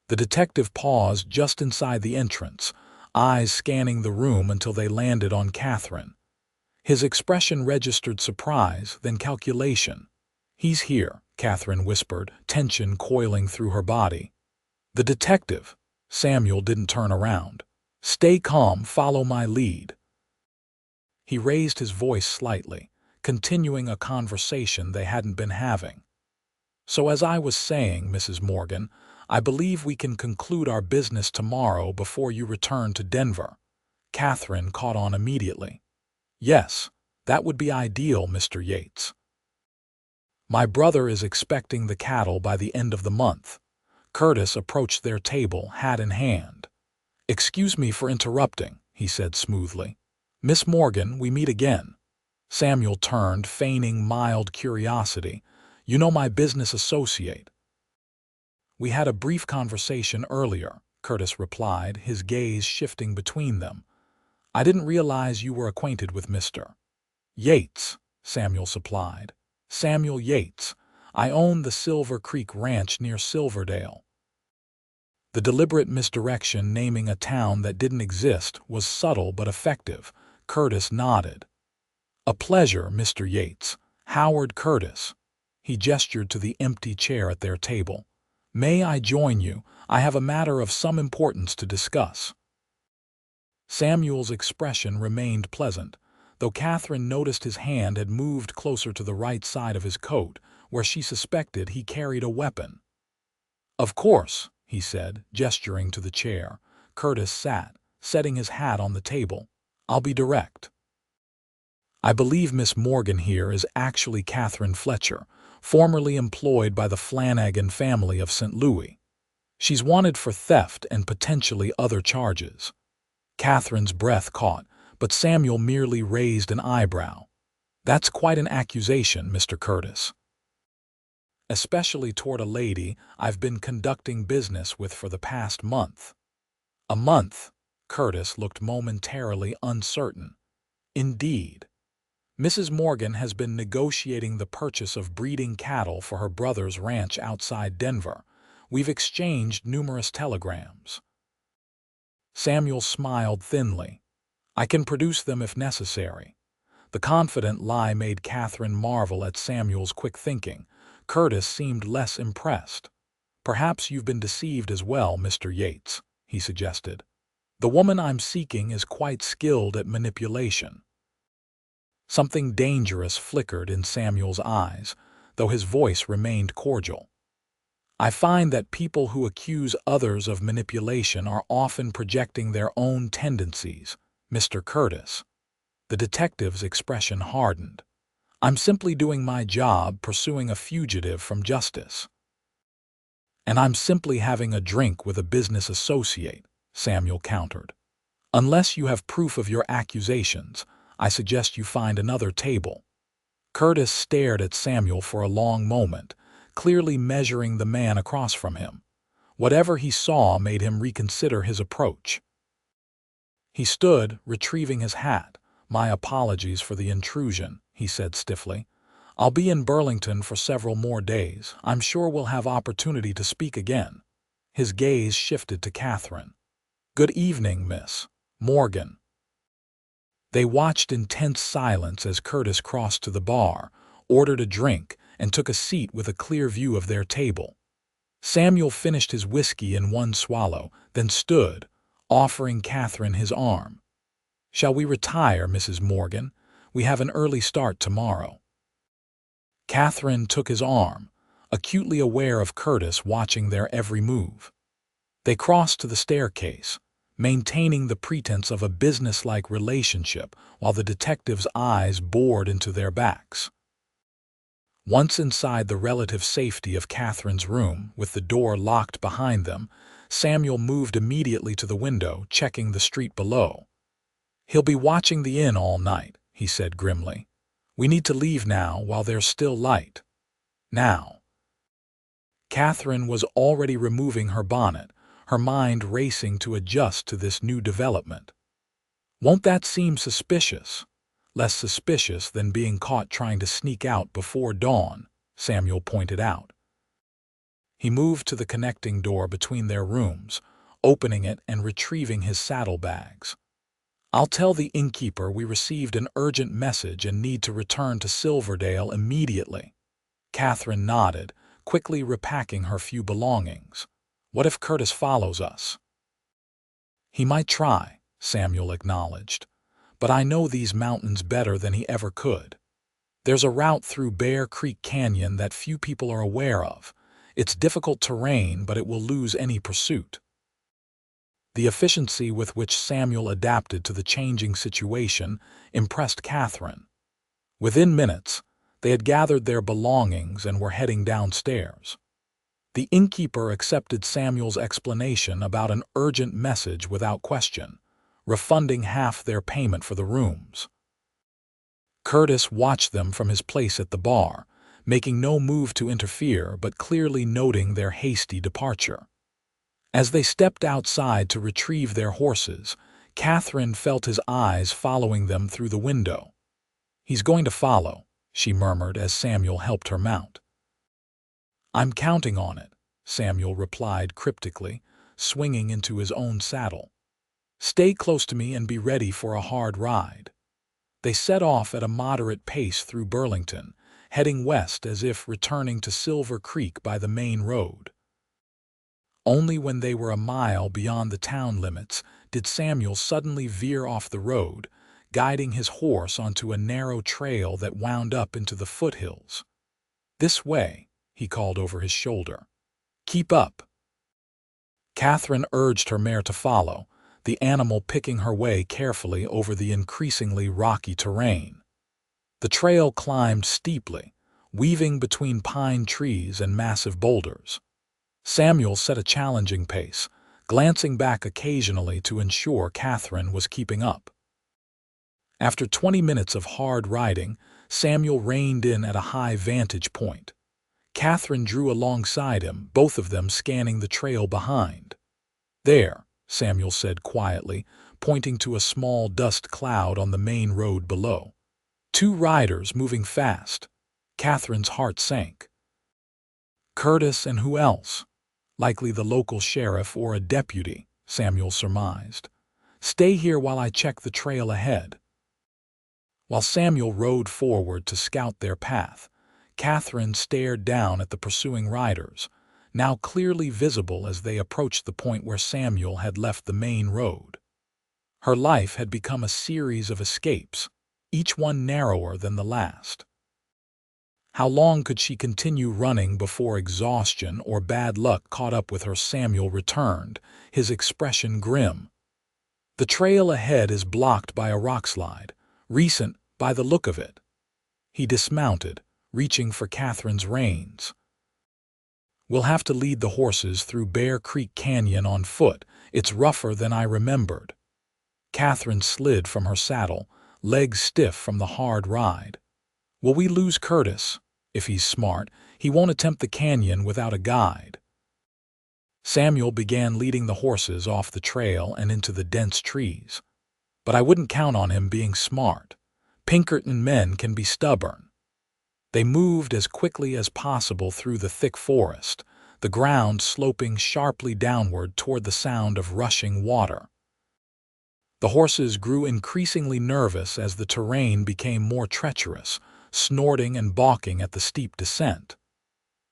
The detective paused just inside the entrance, eyes scanning the room until they landed on Katherine. His expression registered surprise, then calculation. "He's here," Katherine whispered, tension coiling through her body. "The detective." Samuel didn't turn around. "Stay calm, follow my lead." He raised his voice slightly, continuing a conversation they hadn't been having. "So as I was saying, Mrs. Morgan, I believe we can conclude our business tomorrow before you return to Denver." Katherine caught on immediately. "Yes, that would be ideal, Mr. Yates. My brother is expecting the cattle by the end of the month." Curtis approached their table, hat in hand. "Excuse me for interrupting," he said smoothly. "Miss Morgan, we meet again." Samuel turned, feigning mild curiosity. "You know my business associate." "We had a brief conversation earlier," Curtis replied, his gaze shifting between them. "I didn't realize you were acquainted with Mr. Yates," Samuel supplied. "Samuel Yates. I own the Silver Creek Ranch near Silverdale." The deliberate misdirection, naming a town that didn't exist, was subtle but effective. Curtis nodded. "A pleasure, Mr. Yates. Howard Curtis." He gestured to the empty chair at their table. "May I join you? I have a matter of some importance to discuss." Samuel's expression remained pleasant, though Katherine noticed his hand had moved closer to the right side of his coat, where she suspected he carried a weapon. "Of course," he said, gesturing to the chair. Curtis sat, setting his hat on the table. "I'll be direct. I believe Miss Morgan here is actually Katherine Fletcher, formerly employed by the Flanagan family of St. Louis. She's wanted for theft and potentially other charges." Katherine's breath caught, but Samuel merely raised an eyebrow. "That's quite an accusation, Mr. Curtis. Especially toward a lady I've been conducting business with for the past month." "A month?" Curtis looked momentarily uncertain. "Indeed. Mrs. Morgan has been negotiating the purchase of breeding cattle for her brother's ranch outside Denver. We've exchanged numerous telegrams." Samuel smiled thinly. "I can produce them if necessary." The confident lie made Katherine marvel at Samuel's quick thinking. Curtis seemed less impressed. "Perhaps you've been deceived as well, Mr. Yates," he suggested. "The woman I'm seeking is quite skilled at manipulation." Something dangerous flickered in Samuel's eyes, though his voice remained cordial. "I find that people who accuse others of manipulation are often projecting their own tendencies, Mr. Curtis." The detective's expression hardened. "I'm simply doing my job, pursuing a fugitive from justice." "And I'm simply having a drink with a business associate," Samuel countered. "Unless you have proof of your accusations, I suggest you find another table." Curtis stared at Samuel for a long moment, clearly measuring the man across from him. Whatever he saw made him reconsider his approach. He stood, retrieving his hat. "My apologies for the intrusion," he said stiffly. "I'll be in Burlington for several more days. I'm sure we'll have opportunity to speak again." His gaze shifted to Katherine. "Good evening, Miss Morgan." They watched in tense silence as Curtis crossed to the bar, ordered a drink, and took a seat with a clear view of their table. Samuel finished his whiskey in one swallow, then stood, offering Katherine his arm. "Shall we retire, Mrs. Morgan? We have an early start tomorrow." Katherine took his arm, acutely aware of Curtis watching their every move. They crossed to the staircase, maintaining the pretense of a businesslike relationship while the detective's eyes bored into their backs. Once inside the relative safety of Katherine's room, with the door locked behind them, Samuel moved immediately to the window, checking the street below. "He'll be watching the inn all night," he said grimly. "We need to leave now while there's still light." "Now." Katherine was already removing her bonnet, her mind racing to adjust to this new development. "Won't that seem suspicious?" "Less suspicious than being caught trying to sneak out before dawn," Samuel pointed out. He moved to the connecting door between their rooms, opening it and retrieving his saddlebags. "I'll tell the innkeeper we received an urgent message and need to return to Silverdale immediately." Katherine nodded, quickly repacking her few belongings. "What if Curtis follows us?" "He might try," Samuel acknowledged. "But I know these mountains better than he ever could. There's a route through Bear Creek Canyon that few people are aware of. It's difficult terrain, but it will lose any pursuit." The efficiency with which Samuel adapted to the changing situation impressed Katherine. Within minutes, they had gathered their belongings and were heading downstairs. The innkeeper accepted Samuel's explanation about an urgent message without question, refunding half their payment for the rooms. Curtis watched them from his place at the bar, making no move to interfere but clearly noting their hasty departure. As they stepped outside to retrieve their horses, Katherine felt his eyes following them through the window. "He's going to follow," she murmured as Samuel helped her mount. "I'm counting on it," Samuel replied cryptically, swinging into his own saddle. "Stay close to me and be ready for a hard ride." They set off at a moderate pace through Burlington, heading west as if returning to Silver Creek by the main road. Only when they were a mile beyond the town limits did Samuel suddenly veer off the road, guiding his horse onto a narrow trail that wound up into the foothills. "This way," he called over his shoulder. "Keep up." Katherine urged her mare to follow, the animal picking her way carefully over the increasingly rocky terrain. The trail climbed steeply, weaving between pine trees and massive boulders. Samuel set a challenging pace, glancing back occasionally to ensure Katherine was keeping up. After 20 minutes of hard riding, Samuel reined in at a high vantage point. Katherine drew alongside him, both of them scanning the trail behind. "There," Samuel said quietly, pointing to a small dust cloud on the main road below. "Two riders moving fast." Katherine's heart sank. "Curtis and who else?" "Likely the local sheriff or a deputy," Samuel surmised. "Stay here while I check the trail ahead." While Samuel rode forward to scout their path, Katherine stared down at the pursuing riders, now clearly visible as they approached the point where Samuel had left the main road. Her life had become a series of escapes, each one narrower than the last. How long could she continue running before exhaustion or bad luck caught up with her? Samuel returned, his expression grim. "The trail ahead is blocked by a rockslide, recent by the look of it." He dismounted, reaching for Katherine's reins. "We'll have to lead the horses through Bear Creek Canyon on foot. It's rougher than I remembered." Katherine slid from her saddle, legs stiff from the hard ride. "Will we lose Curtis? If he's smart, he won't attempt the canyon without a guide." Samuel began leading the horses off the trail and into the dense trees. "But I wouldn't count on him being smart. Pinkerton men can be stubborn." They moved as quickly as possible through the thick forest, the ground sloping sharply downward toward the sound of rushing water. The horses grew increasingly nervous as the terrain became more treacherous, snorting and balking at the steep descent.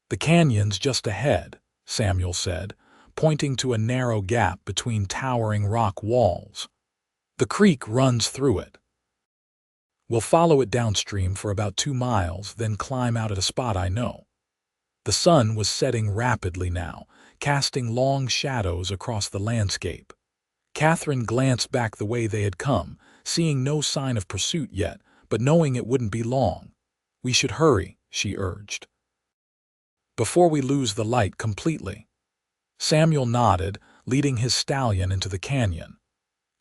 "The canyon's just ahead," Samuel said, pointing to a narrow gap between towering rock walls. "The creek runs through it. We'll follow it downstream for about 2 miles, then climb out at a spot I know." The sun was setting rapidly now, casting long shadows across the landscape. Katherine glanced back the way they had come, seeing no sign of pursuit yet, but knowing it wouldn't be long. "We should hurry," she urged, "before we lose the light completely." Samuel nodded, leading his stallion into the canyon.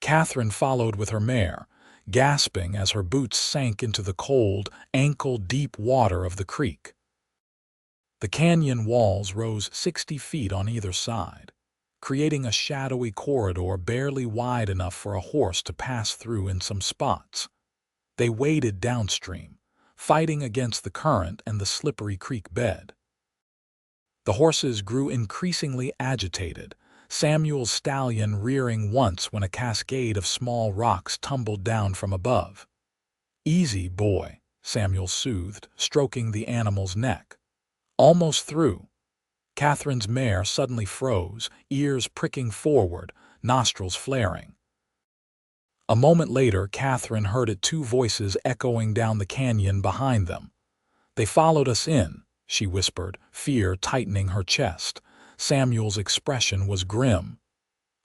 Katherine followed with her mare, gasping as her boots sank into the cold, ankle-deep water of the creek. The canyon walls rose 60 feet on either side, creating a shadowy corridor barely wide enough for a horse to pass through in some spots. They waded downstream, fighting against the current and the slippery creek bed. The horses grew increasingly agitated, Samuel's stallion rearing once when a cascade of small rocks tumbled down from above. "Easy, boy," Samuel soothed, stroking the animal's neck. "Almost through." Katherine's mare suddenly froze, ears pricking forward, nostrils flaring. A moment later, Katherine heard 2 voices echoing down the canyon behind them. "They followed us in," she whispered, fear tightening her chest. Samuel's expression was grim.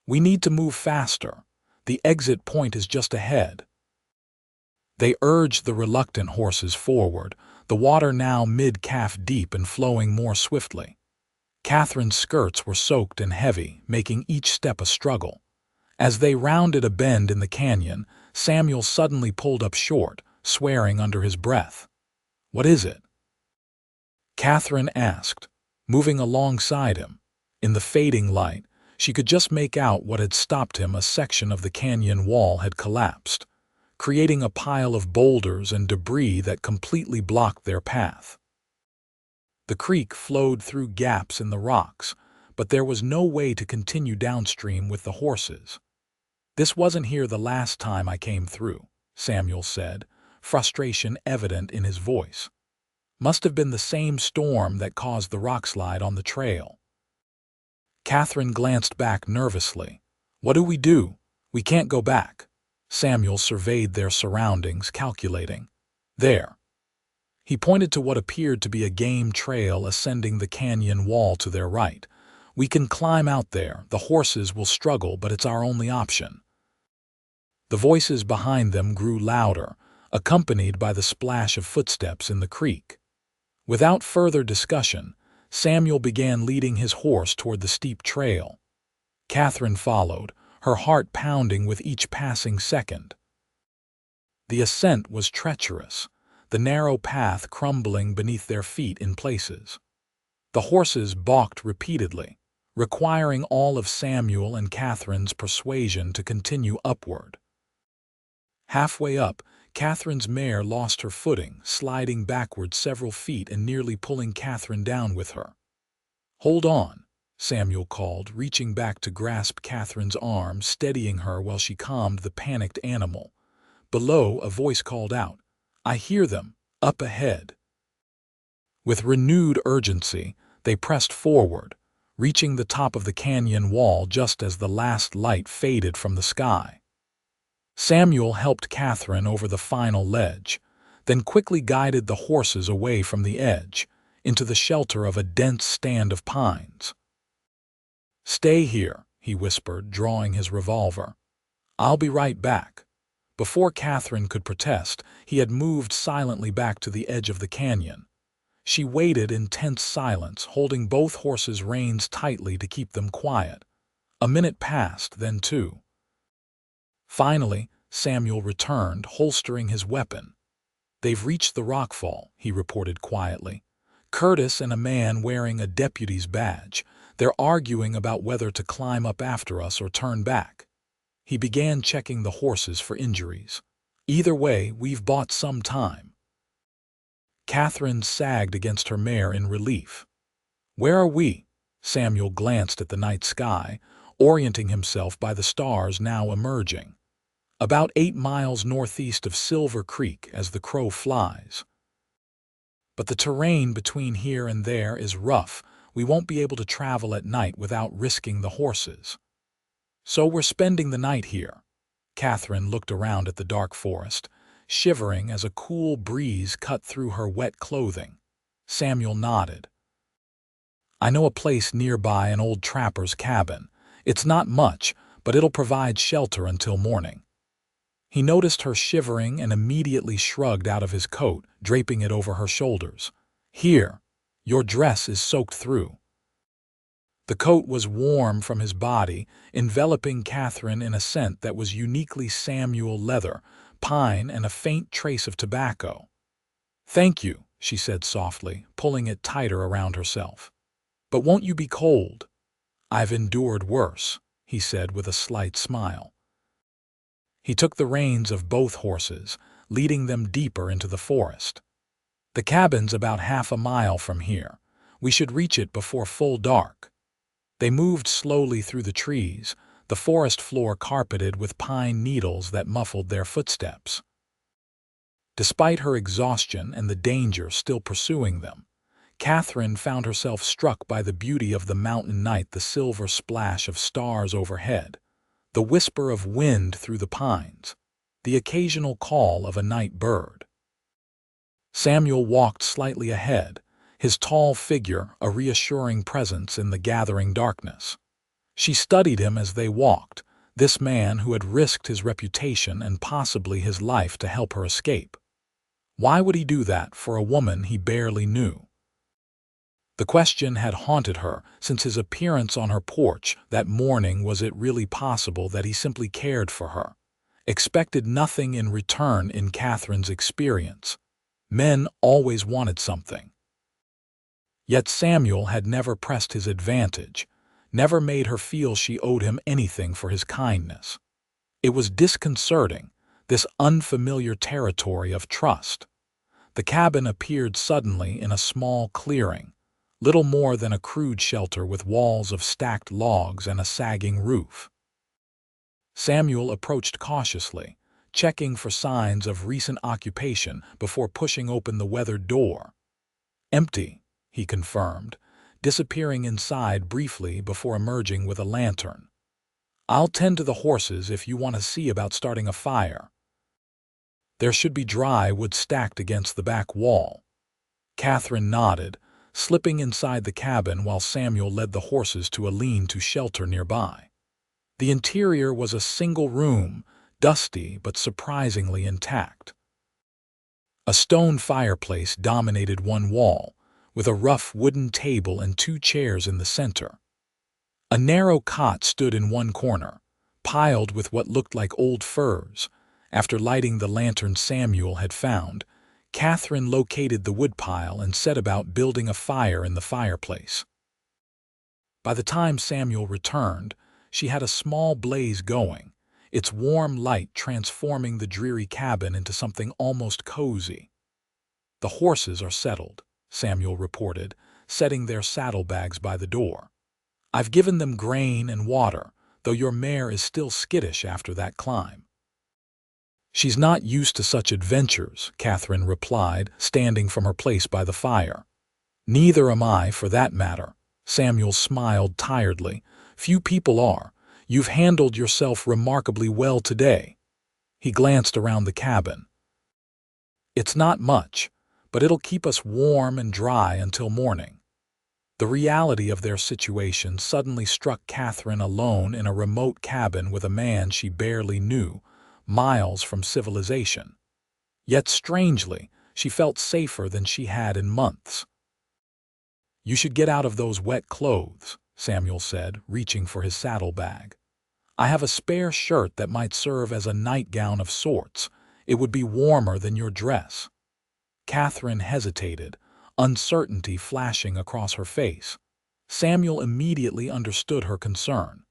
"We need to move faster. The exit point is just ahead." They urged the reluctant horses forward, the water now mid-calf deep and flowing more swiftly. Katherine's skirts were soaked and heavy, making each step a struggle. As they rounded a bend in the canyon, Samuel suddenly pulled up short, swearing under his breath. "What is it?" Katherine asked, moving alongside him. In the fading light, she could just make out what had stopped him. A section of the canyon wall had collapsed, creating a pile of boulders and debris that completely blocked their path. The creek flowed through gaps in the rocks, but there was no way to continue downstream with the horses. "This wasn't here the last time I came through," Samuel said, frustration evident in his voice. "Must have been the same storm that caused the rockslide on the trail." Katherine glanced back nervously. "What do? We can't go back." Samuel surveyed their surroundings, calculating. "There." He pointed to what appeared to be a game trail ascending the canyon wall to their right. "We can climb out there. The horses will struggle, but it's our only option." The voices behind them grew louder, accompanied by the splash of footsteps in the creek. Without further discussion, Samuel began leading his horse toward the steep trail. Katherine followed, her heart pounding with each passing second. The ascent was treacherous, the narrow path crumbling beneath their feet in places. The horses balked repeatedly, requiring all of Samuel and Katherine's persuasion to continue upward. Halfway up, Katherine's mare lost her footing, sliding backward several feet and nearly pulling Katherine down with her. "Hold on," Samuel called, reaching back to grasp Katherine's arm, steadying her while she calmed the panicked animal. Below, a voice called out, "I hear them, up ahead." With renewed urgency, they pressed forward, reaching the top of the canyon wall just as the last light faded from the sky. Samuel helped Katherine over the final ledge, then quickly guided the horses away from the edge, into the shelter of a dense stand of pines. "Stay here," he whispered, drawing his revolver. "I'll be right back." Before Katherine could protest, he had moved silently back to the edge of the canyon. She waited in tense silence, holding both horses' reins tightly to keep them quiet. A minute passed, then two. Finally, Samuel returned, holstering his weapon. "They've reached the rockfall," he reported quietly. "Curtis and a man wearing a deputy's badge. They're arguing about whether to climb up after us or turn back." He began checking the horses for injuries. "Either way, we've bought some time." Katherine sagged against her mare in relief. "Where are we?" Samuel glanced at the night sky, orienting himself by the stars now emerging. "About 8 miles northeast of Silver Creek as the crow flies. But the terrain between here and there is rough. We won't be able to travel at night without risking the horses. So we're spending the night here." Katherine looked around at the dark forest, shivering as a cool breeze cut through her wet clothing. Samuel nodded. "I know a place nearby, an old trapper's cabin. It's not much, but it'll provide shelter until morning." He noticed her shivering and immediately shrugged out of his coat, draping it over her shoulders. "Here, your dress is soaked through." The coat was warm from his body, enveloping Katherine in a scent that was uniquely Samuel leather, pine, and a faint trace of tobacco. "Thank you," she said softly, pulling it tighter around herself. "But won't you be cold?" "I've endured worse," he said with a slight smile. He took the reins of both horses, leading them deeper into the forest. "The cabin's about half a mile from here. We should reach it before full dark." They moved slowly through the trees, the forest floor carpeted with pine needles that muffled their footsteps. Despite her exhaustion and the danger still pursuing them, Katherine found herself struck by the beauty of the mountain night, the silver splash of stars overhead, the whisper of wind through the pines, the occasional call of a night bird. Samuel walked slightly ahead, his tall figure a reassuring presence in the gathering darkness. She studied him as they walked, this man who had risked his reputation and possibly his life to help her escape. Why would he do that for a woman he barely knew? The question had haunted her since his appearance on her porch that morning. Was it really possible that he simply cared for her? expected nothing in return in Catherine's experience. Men always wanted something. Yet Samuel had never pressed his advantage, never made her feel she owed him anything for his kindness. It was disconcerting, this unfamiliar territory of trust. The cabin appeared suddenly in a small clearing, little more than a crude shelter with walls of stacked logs and a sagging roof. Samuel approached cautiously, checking for signs of recent occupation before pushing open the weathered door. "Empty," he confirmed, disappearing inside briefly before emerging with a lantern. "I'll tend to the horses if you want to see about starting a fire. There should be dry wood stacked against the back wall." Katherine nodded, slipping inside the cabin while Samuel led the horses to a lean-to shelter nearby. The interior was a single room, dusty but surprisingly intact. A stone fireplace dominated one wall, with a rough wooden table and 2 chairs in the center. A narrow cot stood in one corner, piled with what looked like old furs. After lighting the lantern Samuel had found, Katherine located the woodpile and set about building a fire in the fireplace. By the time Samuel returned, she had a small blaze going, its warm light transforming the dreary cabin into something almost cozy. "The horses are settled," Samuel reported, setting their saddlebags by the door. "I've given them grain and water, though your mare is still skittish after that climb." "She's not used to such adventures," Katherine replied, standing from her place by the fire. "Neither am I, for that matter." Samuel smiled tiredly. "Few people are. You've handled yourself remarkably well today." He glanced around the cabin. "It's not much, but it'll keep us warm and dry until morning." The reality of their situation suddenly struck Katherine alone in a remote cabin with a man she barely knew, miles from civilization. Yet strangely, she felt safer than she had in months. "You should get out of those wet clothes," Samuel said, reaching for his saddlebag. "I have a spare shirt that might serve as a nightgown of sorts. It would be warmer than your dress." Katherine hesitated, uncertainty flashing across her face. Samuel immediately understood her concern.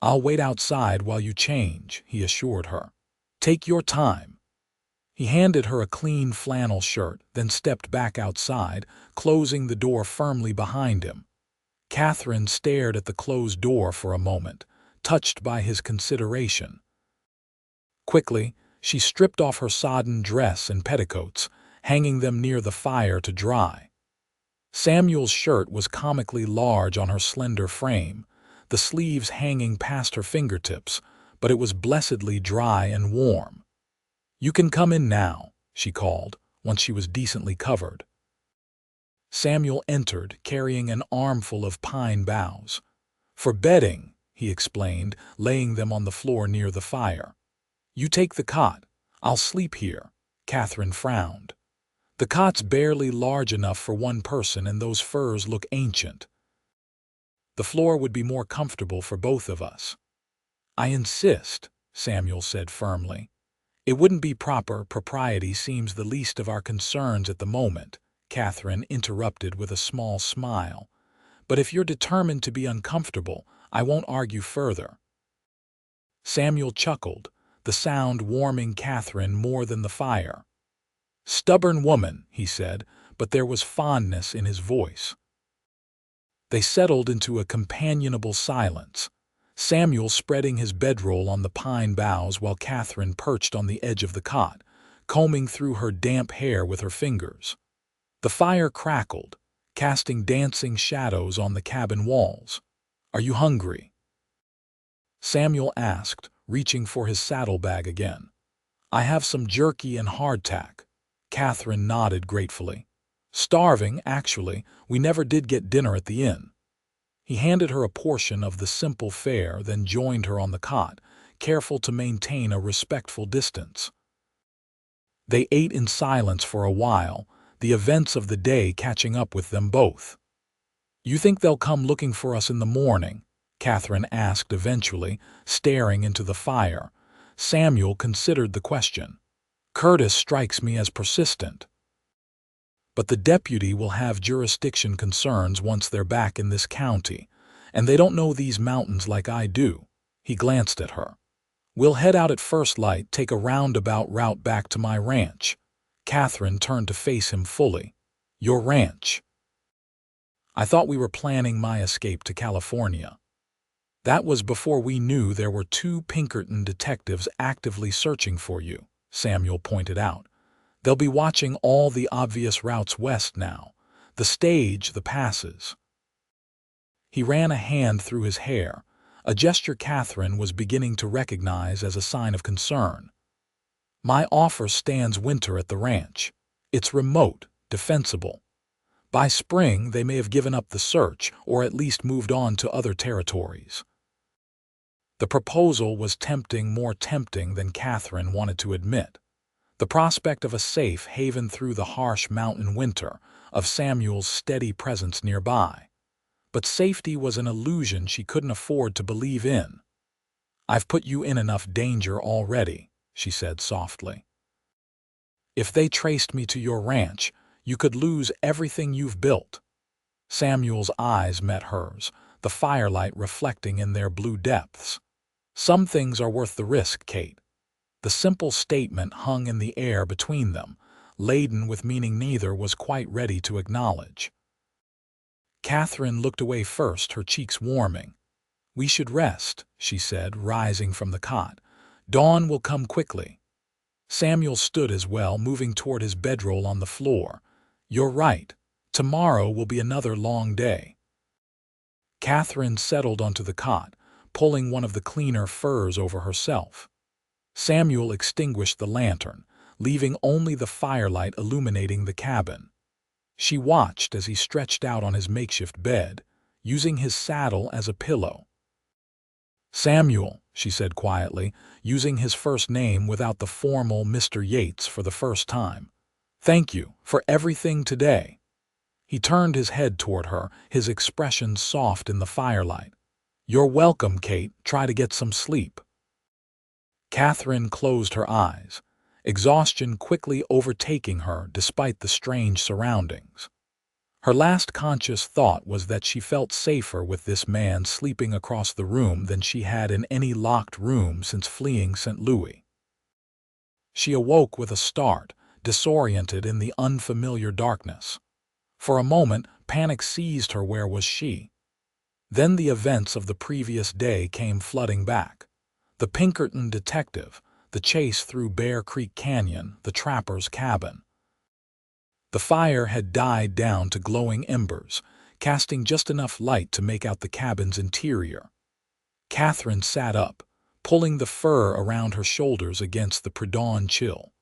"I'll wait outside while you change," he assured her. "Take your time." He handed her a clean flannel shirt, then stepped back outside, closing the door firmly behind him. Katherine stared at the closed door for a moment, touched by his consideration. Quickly, she stripped off her sodden dress and petticoats, hanging them near the fire to dry. Samuel's shirt was comically large on her slender frame, the sleeves hanging past her fingertips, but it was blessedly dry and warm. "You can come in now," she called, once she was decently covered. Samuel entered, carrying an armful of pine boughs. "For bedding," he explained, laying them on the floor near the fire. "You take the cot. I'll sleep here." Katherine frowned. "The cot's barely large enough for one person and those furs look ancient. The floor would be more comfortable for both of us." "I insist," Samuel said firmly. "It wouldn't be proper. Propriety seems the least of our concerns at the moment," Katherine interrupted with a small smile. "But if you're determined to be uncomfortable, I won't argue further." Samuel chuckled, the sound warming Katherine more than the fire. "Stubborn woman," he said, but there was fondness in his voice. They settled into a companionable silence, Samuel spreading his bedroll on the pine boughs while Katherine perched on the edge of the cot, combing through her damp hair with her fingers. The fire crackled, casting dancing shadows on the cabin walls. "Are you hungry?" Samuel asked, reaching for his saddlebag again. "I have some jerky and hardtack." Katherine nodded gratefully. "Starving, actually. We never did get dinner at the inn." He handed her a portion of the simple fare, then joined her on the cot, careful to maintain a respectful distance. They ate in silence for a while, the events of the day catching up with them both. "You think they'll come looking for us in the morning?" Katherine asked eventually, staring into the fire, Samuel considered the question. Curtis strikes me as persistent. But the deputy will have jurisdiction concerns once they're back in this county, and they don't know these mountains like I do. He glanced at her. We'll head out at first light, take a roundabout route back to my ranch. Katherine turned to face him fully. Your ranch? I thought we were planning my escape to California. That was before we knew there were 2 Pinkerton detectives actively searching for you, Samuel pointed out. They'll be watching all the obvious routes west now, the stage, the passes. He ran a hand through his hair, a gesture Katherine was beginning to recognize as a sign of concern. My offer stands winter at the ranch. It's remote, defensible. By spring, they may have given up the search or at least moved on to other territories. The proposal was tempting, more tempting than Katherine wanted to admit. The prospect of a safe haven through the harsh mountain winter, of Samuel's steady presence nearby. But safety was an illusion she couldn't afford to believe in. I've put you in enough danger already, she said softly. If they traced me to your ranch, you could lose everything you've built. Samuel's eyes met hers, the firelight reflecting in their blue depths. Some things are worth the risk, Kate. The simple statement hung in the air between them, laden with meaning neither was quite ready to acknowledge. Katherine looked away first, her cheeks warming. We should rest, she said, rising from the cot. Dawn will come quickly. Samuel stood as well, moving toward his bedroll on the floor. You're right. Tomorrow will be another long day. Katherine settled onto the cot, pulling one of the cleaner furs over herself. Samuel extinguished the lantern, leaving only the firelight illuminating the cabin. She watched as he stretched out on his makeshift bed, using his saddle as a pillow. Samuel, she said quietly, using his first name without the formal Mr. Yates for the first time. Thank you for everything today. He turned his head toward her, his expression soft in the firelight. You're welcome, Kate. Try to get some sleep. Katherine closed her eyes, exhaustion quickly overtaking her despite the strange surroundings. Her last conscious thought was that she felt safer with this man sleeping across the room than she had in any locked room since fleeing St. Louis. She awoke with a start, disoriented in the unfamiliar darkness. For a moment, panic seized her. Where was she? Then the events of the previous day came flooding back. The Pinkerton detective, the chase through Bear Creek Canyon, the trapper's cabin. The fire had died down to glowing embers, casting just enough light to make out the cabin's interior. Katherine sat up, pulling the fur around her shoulders against the pre-dawn chill.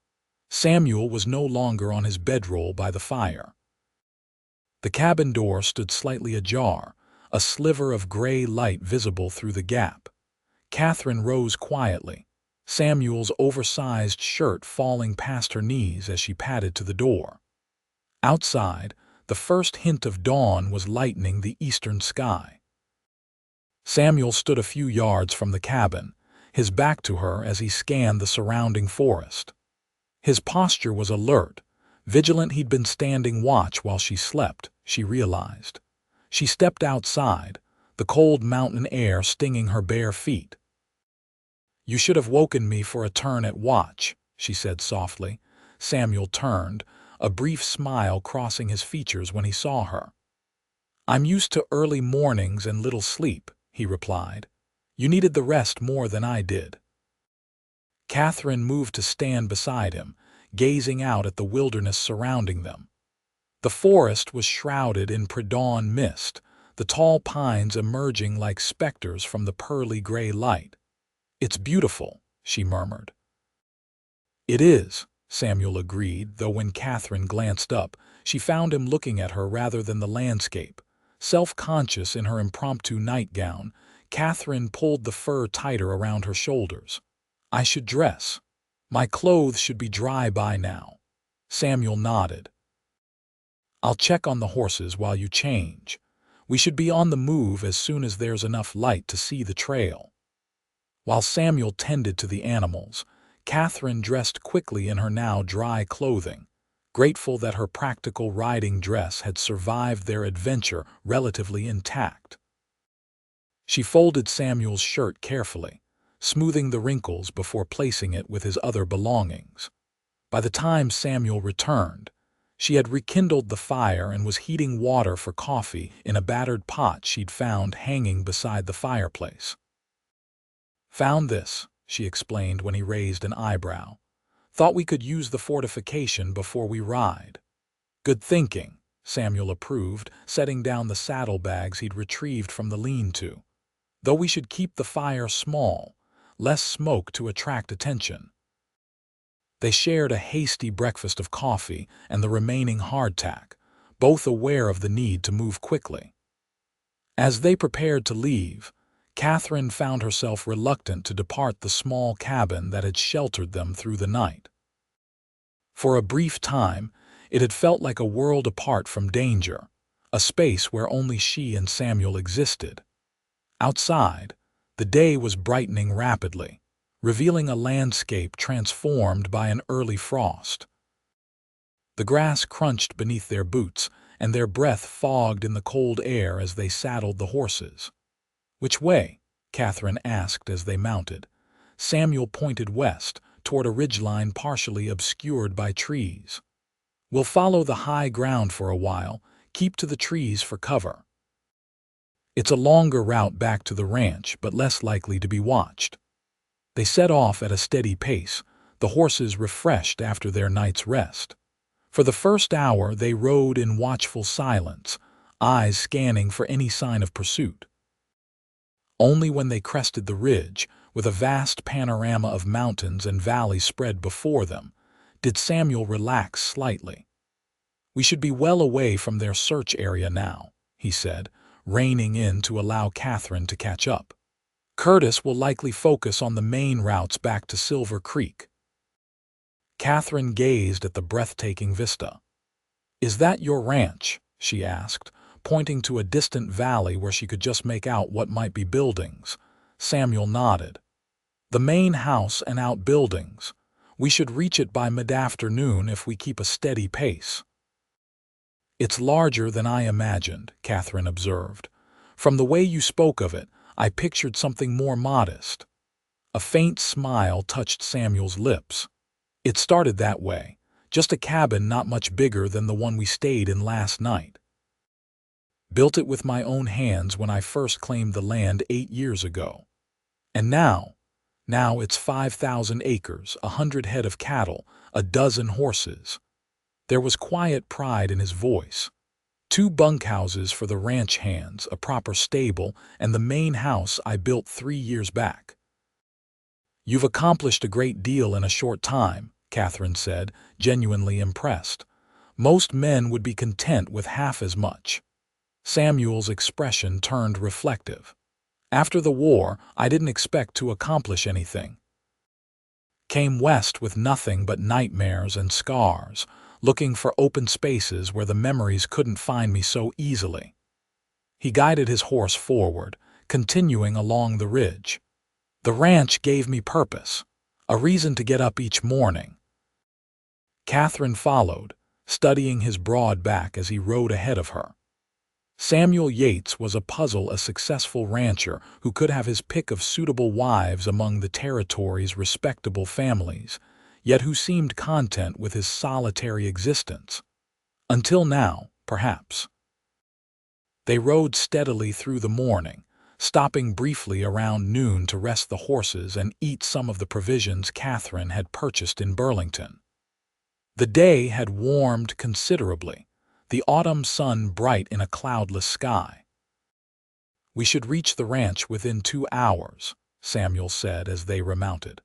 Samuel was no longer on his bedroll by the fire. The cabin door stood slightly ajar, a sliver of gray light visible through the gap. Katherine rose quietly, Samuel's oversized shirt falling past her knees as she padded to the door. Outside, the first hint of dawn was lightening the eastern sky. Samuel stood a few yards from the cabin, his back to her as he scanned the surrounding forest. His posture was alert, vigilant. He'd been standing watch while she slept, she realized. She stepped outside, the cold mountain air stinging her bare feet. You should have woken me for a turn at watch, she said softly. Samuel turned, a brief smile crossing his features when he saw her. I'm used to early mornings and little sleep, he replied. You needed the rest more than I did. Katherine moved to stand beside him, gazing out at the wilderness surrounding them. The forest was shrouded in pre-dawn mist, the tall pines emerging like specters from the pearly gray light. It's beautiful, she murmured. It is, Samuel agreed, though when Katherine glanced up, she found him looking at her rather than the landscape. Self-conscious in her impromptu nightgown, Katherine pulled the fur tighter around her shoulders. I should dress. My clothes should be dry by now. Samuel nodded. I'll check on the horses while you change. We should be on the move as soon as there's enough light to see the trail. While Samuel tended to the animals, Katherine dressed quickly in her now dry clothing, grateful that her practical riding dress had survived their adventure relatively intact. She folded Samuel's shirt carefully, smoothing the wrinkles before placing it with his other belongings. By the time Samuel returned, she had rekindled the fire and was heating water for coffee in a battered pot she'd found hanging beside the fireplace. "Found this," she explained when he raised an eyebrow. "Thought we could use the fortification before we ride." "Good thinking," Samuel approved, setting down the saddlebags he'd retrieved from the lean-to. "Though we should keep the fire small, less smoke to attract attention." They shared a hasty breakfast of coffee and the remaining hardtack, both aware of the need to move quickly. As they prepared to leave, Katherine found herself reluctant to depart the small cabin that had sheltered them through the night. For a brief time, it had felt like a world apart from danger, a space where only she and Samuel existed. Outside, the day was brightening rapidly, revealing a landscape transformed by an early frost. The grass crunched beneath their boots, and their breath fogged in the cold air as they saddled the horses. "Which way?" Katherine asked as they mounted. Samuel pointed west, toward a ridgeline partially obscured by trees. "We'll follow the high ground for a while, keep to the trees for cover. It's a longer route back to the ranch, but less likely to be watched." They set off at a steady pace, the horses refreshed after their night's rest. For the first hour they rode in watchful silence, eyes scanning for any sign of pursuit. Only when they crested the ridge, with a vast panorama of mountains and valleys spread before them, did Samuel relax slightly. "We should be well away from their search area now," he said, reining in to allow Katherine to catch up. "Curtis will likely focus on the main routes back to Silver Creek." Katherine gazed at the breathtaking vista. "Is that your ranch?" she asked, pointing to a distant valley where she could just make out what might be buildings. Samuel nodded. "The main house and outbuildings. We should reach it by mid-afternoon if we keep a steady pace." "It's larger than I imagined," Katherine observed. "From the way you spoke of it, I pictured something more modest." A faint smile touched Samuel's lips. "It started that way, just a cabin not much bigger than the one we stayed in last night. Built it with my own hands when I first claimed the land 8 years ago. And now it's 5,000 acres, 100 head of cattle, a dozen horses." There was quiet pride in his voice. "2 bunkhouses for the ranch hands, a proper stable, and the main house I built 3 years back." "You've accomplished a great deal in a short time," Katherine said, genuinely impressed. "Most men would be content with half as much." Samuel's expression turned reflective. "After the war, I didn't expect to accomplish anything. Came west with nothing but nightmares and scars, looking for open spaces where the memories couldn't find me so easily." He guided his horse forward, continuing along the ridge. "The ranch gave me purpose, a reason to get up each morning." Katherine followed, studying his broad back as he rode ahead of her. Samuel Yates was a puzzle, a successful rancher who could have his pick of suitable wives among the territory's respectable families, yet who seemed content with his solitary existence. Until now, perhaps. They rode steadily through the morning, stopping briefly around noon to rest the horses and eat some of the provisions Katherine had purchased in Burlington. The day had warmed considerably, the autumn sun bright in a cloudless sky. "We should reach the ranch within 2 hours," Samuel said as they remounted.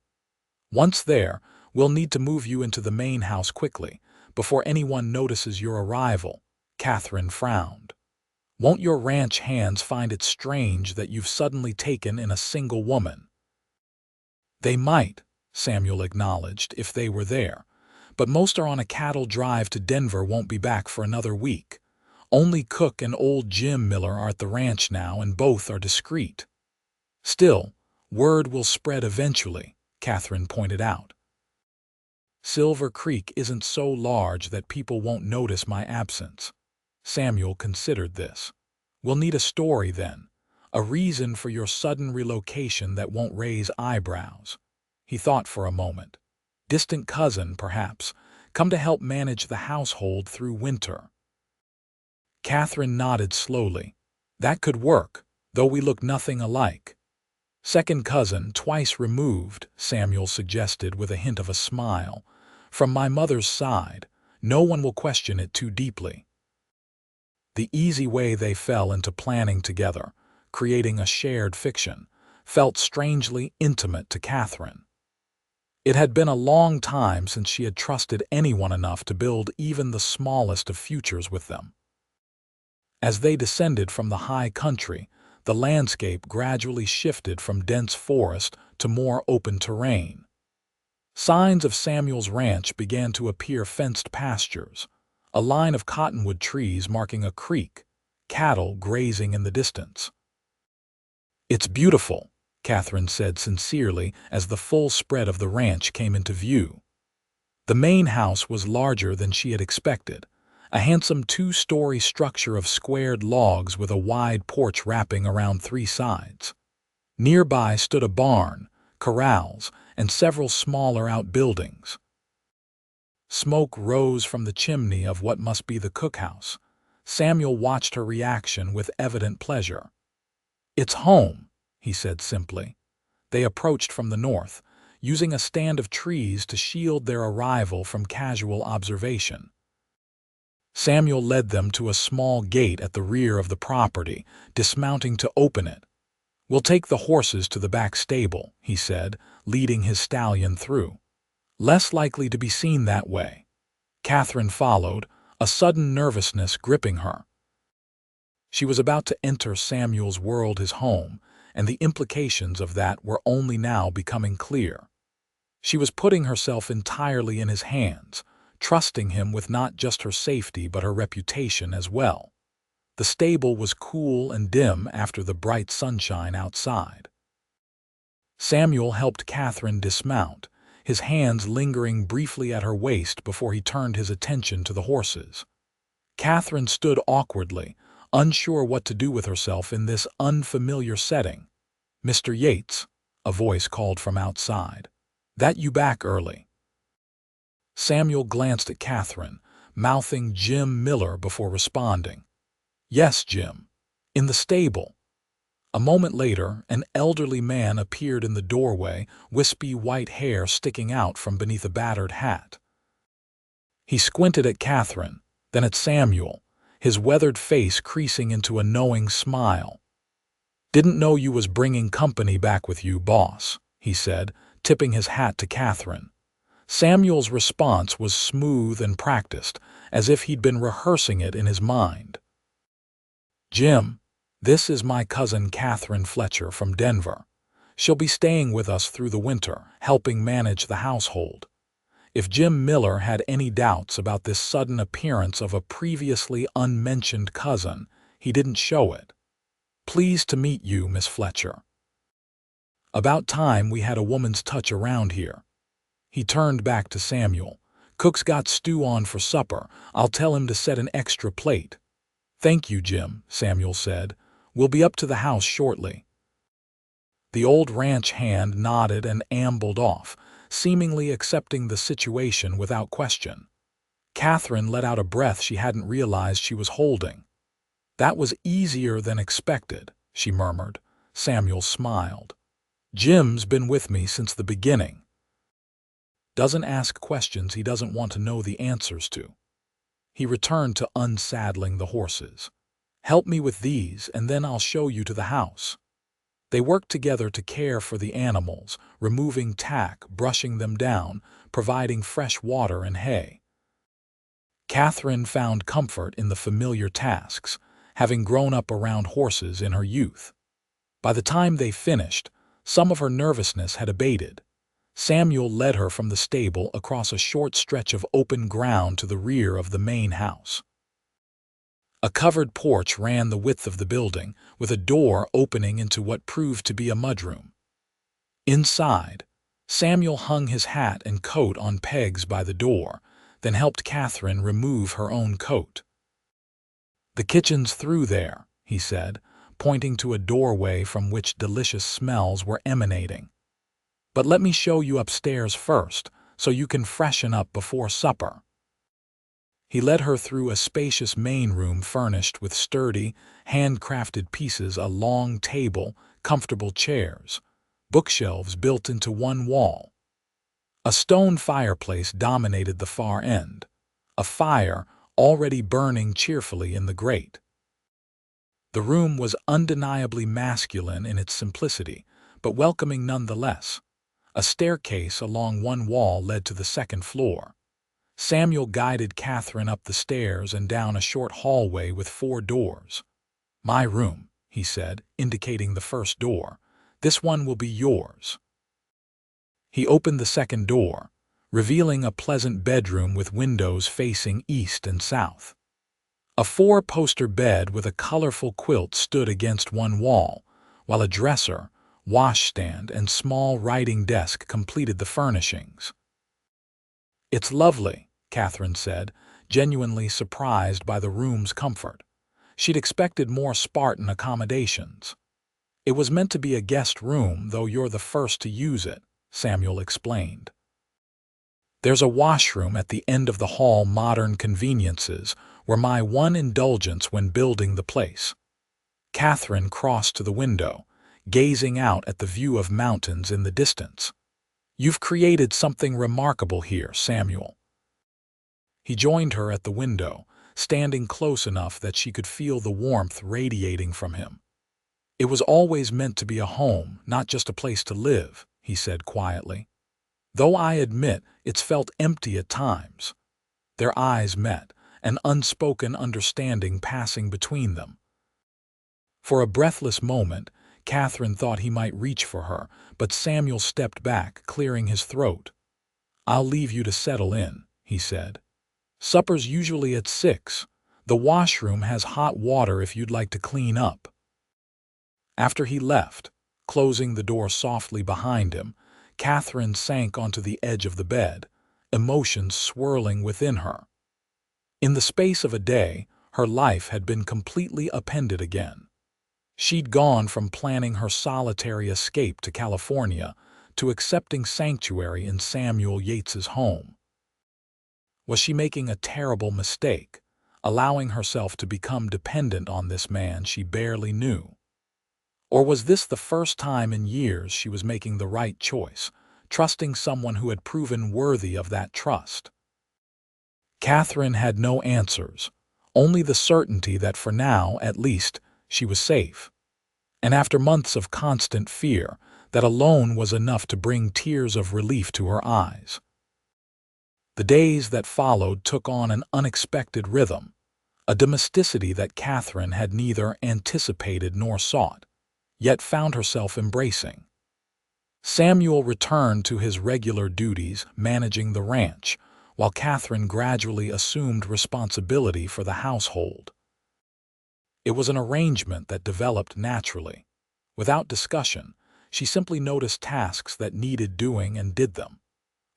"Once there, we'll need to move you into the main house quickly, before anyone notices your arrival." Katherine frowned. "Won't your ranch hands find it strange that you've suddenly taken in a single woman?" "They might," Samuel acknowledged, "if they were there. But most are on a cattle drive to Denver, won't be back for another week. Only Cook and old Jim Miller are at the ranch now, and both are discreet. Still, Word will spread eventually, Katherine pointed out. Silver Creek isn't so large that people won't notice my absence. Samuel considered this. We'll need a story then, a reason for your sudden relocation that won't raise eyebrows. He thought for a moment. Distant cousin, perhaps, come to help manage the household through winter. Katherine nodded slowly. That could work, though we look nothing alike. Second cousin, twice removed, Samuel suggested with a hint of a smile. From my mother's side, no one will question it too deeply. The easy way they fell into planning together, creating a shared fiction, felt strangely intimate to Katherine. It had been a long time since she had trusted anyone enough to build even the smallest of futures with them. As they descended from the high country, the landscape gradually shifted from dense forest to more open terrain. Signs of Samuel's ranch began to appear: fenced pastures, a line of cottonwood trees marking a creek, cattle grazing in the distance. "It's beautiful," Katherine said sincerely as the full spread of the ranch came into view. The main house was larger than she had expected, a handsome two-story structure of squared logs with a wide porch wrapping around three sides. Nearby stood a barn, corrals, and several smaller outbuildings. Smoke rose from the chimney of what must be the cookhouse. Samuel watched her reaction with evident pleasure. "It's home," he said simply. They approached from the north, using a stand of trees to shield their arrival from casual observation. Samuel led them to a small gate at the rear of the property, dismounting to open it. "We'll take the horses to the back stable," he said, leading his stallion through. "Less likely to be seen that way." Katherine followed, a sudden nervousness gripping her. She was about to enter Samuel's world, his home, and the implications of that were only now becoming clear. She was putting herself entirely in his hands, trusting him with not just her safety but her reputation as well. The stable was cool and dim after the bright sunshine outside. Samuel helped Katherine dismount, his hands lingering briefly at her waist before he turned his attention to the horses. Katherine stood awkwardly, unsure what to do with herself in this unfamiliar setting. "Mr. Yates," a voice called from outside. "That you back early?" Samuel glanced at Katherine, mouthing Jim Miller before responding. "Yes, Jim. In the stable." A moment later, an elderly man appeared in the doorway, wispy white hair sticking out from beneath a battered hat. He squinted at Katherine, then at Samuel, his weathered face creasing into a knowing smile. "Didn't know you was bringing company back with you, boss," he said, tipping his hat to Katherine. Samuel's response was smooth and practiced, as if he'd been rehearsing it in his mind. "Jim, this is my cousin Katherine Fletcher from Denver. She'll be staying with us through the winter, helping manage the household." If Jim Miller had any doubts about this sudden appearance of a previously unmentioned cousin, he didn't show it. "Pleased to meet you, Miss Fletcher. About time we had a woman's touch around here." He turned back to Samuel. "Cook's got stew on for supper. I'll tell him to set an extra plate." "Thank you, Jim," Samuel said. "We'll be up to the house shortly." The old ranch hand nodded and ambled off, seemingly accepting the situation without question. Katherine let out a breath she hadn't realized she was holding. "That was easier than expected," she murmured. Samuel smiled. "Jim's been with me since the beginning. Doesn't ask questions he doesn't want to know the answers to." He returned to unsaddling the horses. "Help me with these, and then I'll show you to the house." They worked together to care for the animals, removing tack, brushing them down, providing fresh water and hay. Katherine found comfort in the familiar tasks, having grown up around horses in her youth. By the time they finished, some of her nervousness had abated. Samuel led her from the stable across a short stretch of open ground to the rear of the main house. A covered porch ran the width of the building, with a door opening into what proved to be a mudroom. Inside, Samuel hung his hat and coat on pegs by the door, then helped Katherine remove her own coat. "The kitchen's through there," he said, pointing to a doorway from which delicious smells were emanating. "But let me show you upstairs first, so you can freshen up before supper." He led her through a spacious main room furnished with sturdy, handcrafted pieces, a long table, comfortable chairs, bookshelves built into one wall. A stone fireplace dominated the far end, a fire already burning cheerfully in the grate. The room was undeniably masculine in its simplicity, but welcoming nonetheless. A staircase along one wall led to the second floor. Samuel guided Katherine up the stairs and down a short hallway with 4 doors. "My room," he said, indicating the first door. "This one will be yours." He opened the second door, revealing a pleasant bedroom with windows facing east and south. A 4-poster bed with a colorful quilt stood against one wall, while a dresser, washstand, and small writing desk completed the furnishings. "It's lovely," Katherine said, genuinely surprised by the room's comfort. She'd expected more Spartan accommodations. "It was meant to be a guest room, though you're the first to use it," Samuel explained. "There's a washroom at the end of the hall. Modern conveniences were my one indulgence when building the place." Katherine crossed to the window, gazing out at the view of mountains in the distance. "You've created something remarkable here, Samuel." He joined her at the window, standing close enough that she could feel the warmth radiating from him. "It was always meant to be a home, not just a place to live," he said quietly. "Though I admit it's felt empty at times." Their eyes met, an unspoken understanding passing between them. For a breathless moment, Katherine thought he might reach for her, but Samuel stepped back, clearing his throat. "I'll leave you to settle in," he said. "Supper's usually at 6. The washroom has hot water if you'd like to clean up." After he left, closing the door softly behind him, Katherine sank onto the edge of the bed, emotions swirling within her. In the space of a day, her life had been completely upended again. She'd gone from planning her solitary escape to California to accepting sanctuary in Samuel Yates's home. Was she making a terrible mistake, allowing herself to become dependent on this man she barely knew? Or was this the first time in years she was making the right choice, trusting someone who had proven worthy of that trust? Katherine had no answers, only the certainty that for now, at least, she was safe. And after months of constant fear, that alone was enough to bring tears of relief to her eyes. The days that followed took on an unexpected rhythm, a domesticity that Katherine had neither anticipated nor sought, yet found herself embracing. Samuel returned to his regular duties, managing the ranch, while Katherine gradually assumed responsibility for the household. It was an arrangement that developed naturally. Without discussion, she simply noticed tasks that needed doing and did them,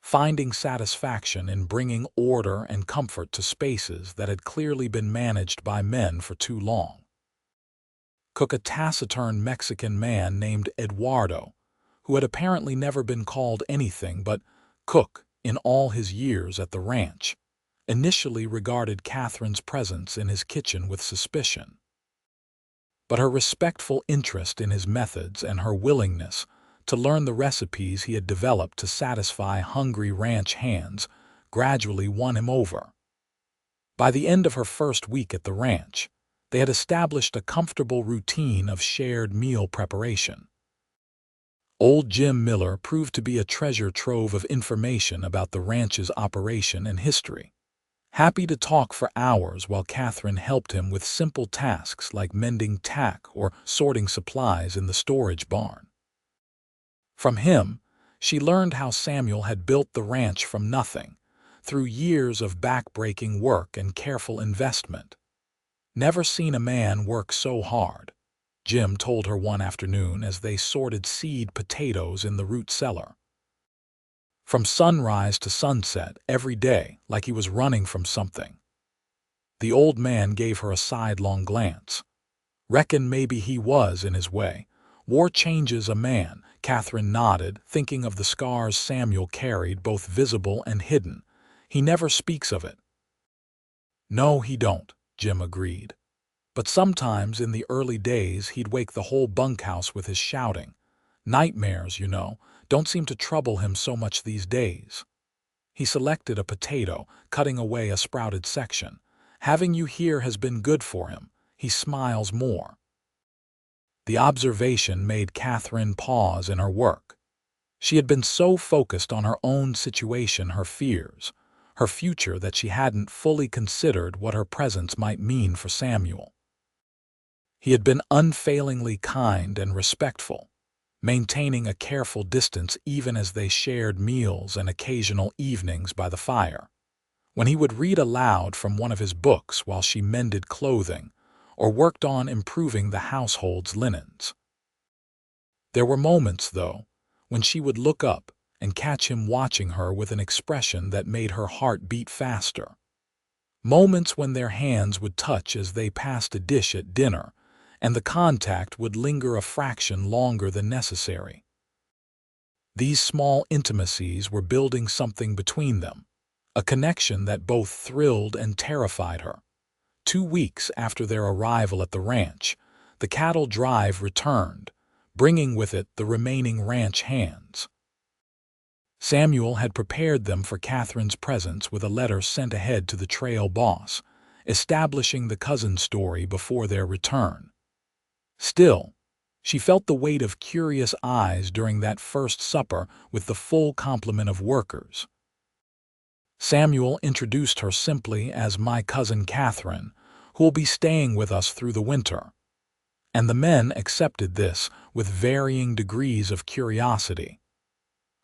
finding satisfaction in bringing order and comfort to spaces that had clearly been managed by men for too long. Cook, a taciturn Mexican man named Eduardo, who had apparently never been called anything but Cook in all his years at the ranch, initially regarded Katherine's presence in his kitchen with suspicion. But her respectful interest in his methods and her willingness to learn the recipes he had developed to satisfy hungry ranch hands gradually won him over. By the end of her first week at the ranch, they had established a comfortable routine of shared meal preparation. Old Jim Miller proved to be a treasure trove of information about the ranch's operation and history, happy to talk for hours while Katherine helped him with simple tasks like mending tack or sorting supplies in the storage barn. From him, she learned how Samuel had built the ranch from nothing, through years of back-breaking work and careful investment. Never seen a man work so hard, Jim told her one afternoon as they sorted seed potatoes in the root cellar. From sunrise to sunset, every day, like he was running from something. The old man gave her a sidelong glance. Reckon maybe he was in his way. War changes a man, Katherine nodded, thinking of the scars Samuel carried, both visible and hidden. He never speaks of it. No, he don't, Jim agreed. But sometimes in the early days he'd wake the whole bunkhouse with his shouting. Nightmares, you know, don't seem to trouble him so much these days. He selected a potato, cutting away a sprouted section. Having you here has been good for him. He smiles more. The observation made Katherine pause in her work. She had been so focused on her own situation, her fears, her future, that she hadn't fully considered what her presence might mean for Samuel. He had been unfailingly kind and respectful, maintaining a careful distance even as they shared meals and occasional evenings by the fire. When he would read aloud from one of his books while she mended clothing or worked on improving the household's linens. There were moments, though, when she would look up and catch him watching her with an expression that made her heart beat faster. Moments when their hands would touch as they passed a dish at dinner, and the contact would linger a fraction longer than necessary. These small intimacies were building something between them, a connection that both thrilled and terrified her. 2 weeks after their arrival at the ranch, the cattle drive returned, bringing with it the remaining ranch hands. Samuel had prepared them for Katherine's presence with a letter sent ahead to the trail boss, establishing the cousin story before their return. Still, she felt the weight of curious eyes during that first supper with the full complement of workers. Samuel introduced her simply as my cousin Katherine, who will be staying with us through the winter. And the men accepted this with varying degrees of curiosity.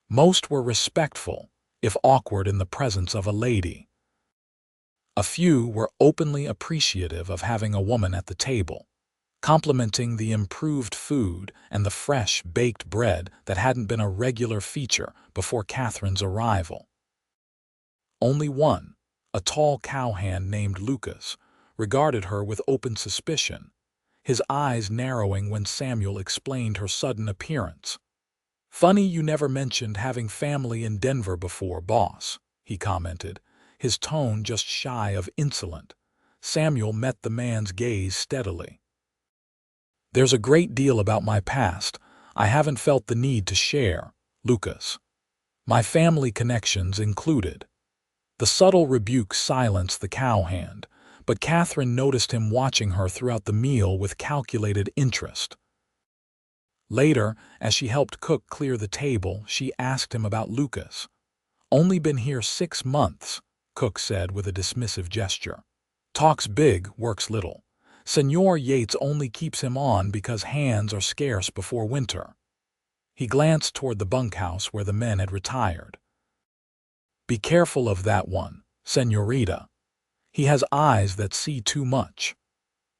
Most were respectful, if awkward in the presence of a lady. A few were openly appreciative of having a woman at the table, complimenting the improved food and the fresh baked bread that hadn't been a regular feature before Katherine's arrival. Only one, a tall cowhand named Lucas, regarded her with open suspicion, his eyes narrowing when Samuel explained her sudden appearance. "Funny you never mentioned having family in Denver before, boss," he commented, his tone just shy of insolent. Samuel met the man's gaze steadily. "There's a great deal about my past I haven't felt the need to share, Lucas. My family connections included." The subtle rebuke silenced the cowhand, but Katherine noticed him watching her throughout the meal with calculated interest. Later, as she helped cook clear the table, she asked him about Lucas. "Only been here 6 months, Cook said with a dismissive gesture. "Talks big, works little. Samuel Yates only keeps him on because hands are scarce before winter." He glanced toward the bunkhouse where the men had retired. "Be careful of that one, señorita. He has eyes that see too much."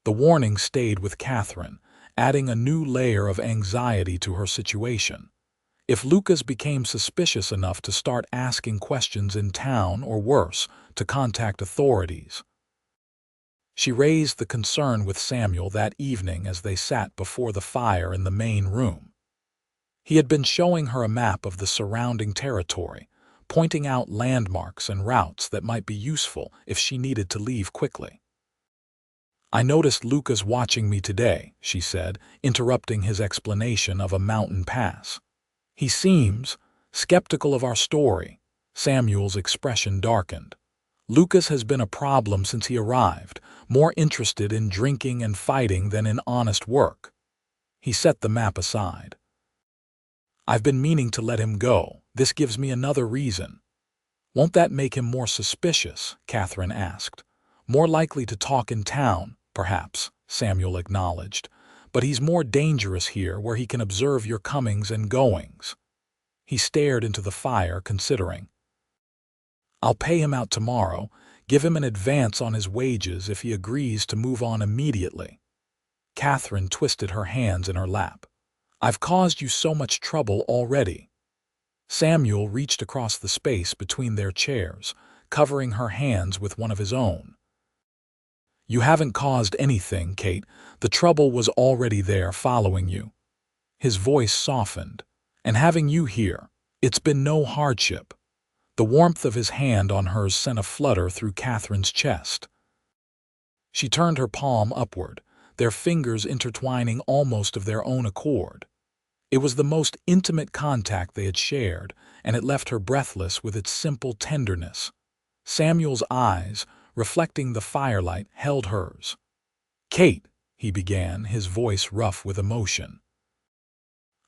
The warning stayed with Katherine, adding a new layer of anxiety to her situation. If Lucas became suspicious enough to start asking questions in town, or worse, to contact authorities. She raised the concern with Samuel that evening as they sat before the fire in the main room. He had been showing her a map of the surrounding territory, pointing out landmarks and routes that might be useful if she needed to leave quickly. "I noticed Lucas watching me today," she said, interrupting his explanation of a mountain pass. "He seems skeptical of our story." Samuel's expression darkened. "Lucas has been a problem since he arrived, more interested in drinking and fighting than in honest work." He set the map aside. "I've been meaning to let him go. This gives me another reason." "Won't that make him more suspicious?" Katherine asked. "More likely to talk in town, perhaps," Samuel acknowledged. "But he's more dangerous here where he can observe your comings and goings." He stared into the fire, considering. "I'll pay him out tomorrow, give him an advance on his wages if he agrees to move on immediately." Katherine twisted her hands in her lap. "I've caused you so much trouble already." Samuel reached across the space between their chairs, covering her hands with one of his own. "You haven't caused anything, Kate. The trouble was already there following you." His voice softened. "And having you here, it's been no hardship." The warmth of his hand on hers sent a flutter through Katherine's chest. She turned her palm upward, their fingers intertwining almost of their own accord. It was the most intimate contact they had shared, and it left her breathless with its simple tenderness. Samuel's eyes, reflecting the firelight, held hers. "Kate," he began, his voice rough with emotion.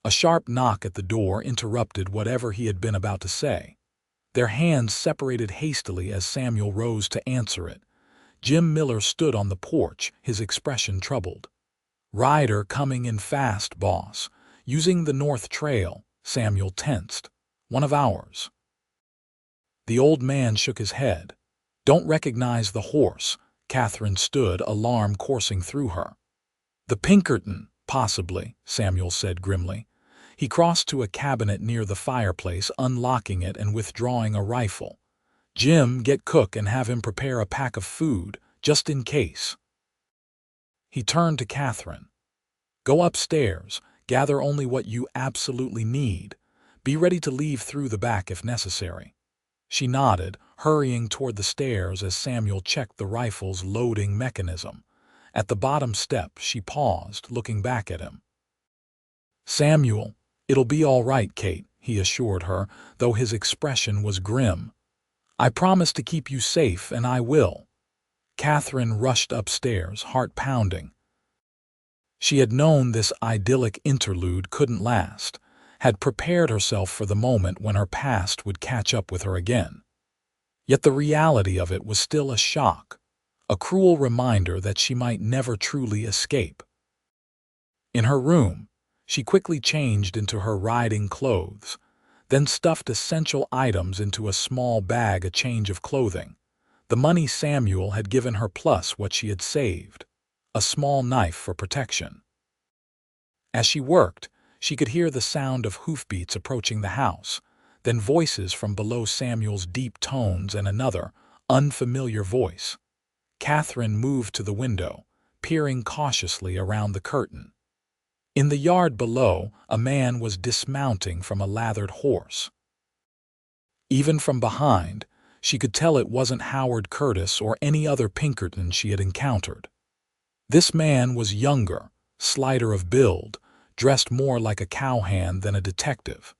A sharp knock at the door interrupted whatever he had been about to say. Their hands separated hastily as Samuel rose to answer it. Jim Miller stood on the porch, his expression troubled. "Rider coming in fast, boss. Using the North Trail." Samuel tensed. "One of ours." The old man shook his head. "Don't recognize the horse." Katherine stood, alarm coursing through her. "The Pinkerton, possibly," Samuel said grimly. He crossed to a cabinet near the fireplace, unlocking it and withdrawing a rifle. "Jim, get cook and have him prepare a pack of food, just in case." He turned to Katherine. "Go upstairs, gather only what you absolutely need. Be ready to leave through the back if necessary." She nodded, hurrying toward the stairs as Samuel checked the rifle's loading mechanism. At the bottom step, she paused, looking back at him. "Samuel, it'll be all right, Kate," he assured her, though his expression was grim. "I promise to keep you safe, and I will." Katherine rushed upstairs, heart pounding. She had known this idyllic interlude couldn't last, had prepared herself for the moment when her past would catch up with her again. Yet the reality of it was still a shock, a cruel reminder that she might never truly escape. In her room, she quickly changed into her riding clothes, then stuffed essential items into a small bag, a change of clothing, the money Samuel had given her plus what she had saved, a small knife for protection. As she worked, she could hear the sound of hoofbeats approaching the house, then voices from below, Samuel's deep tones and another, unfamiliar voice. Katherine moved to the window, peering cautiously around the curtain. In the yard below, a man was dismounting from a lathered horse. Even from behind, she could tell it wasn't Howard Curtis or any other Pinkerton she had encountered. This man was younger, slighter of build, dressed more like a cowhand than a detective.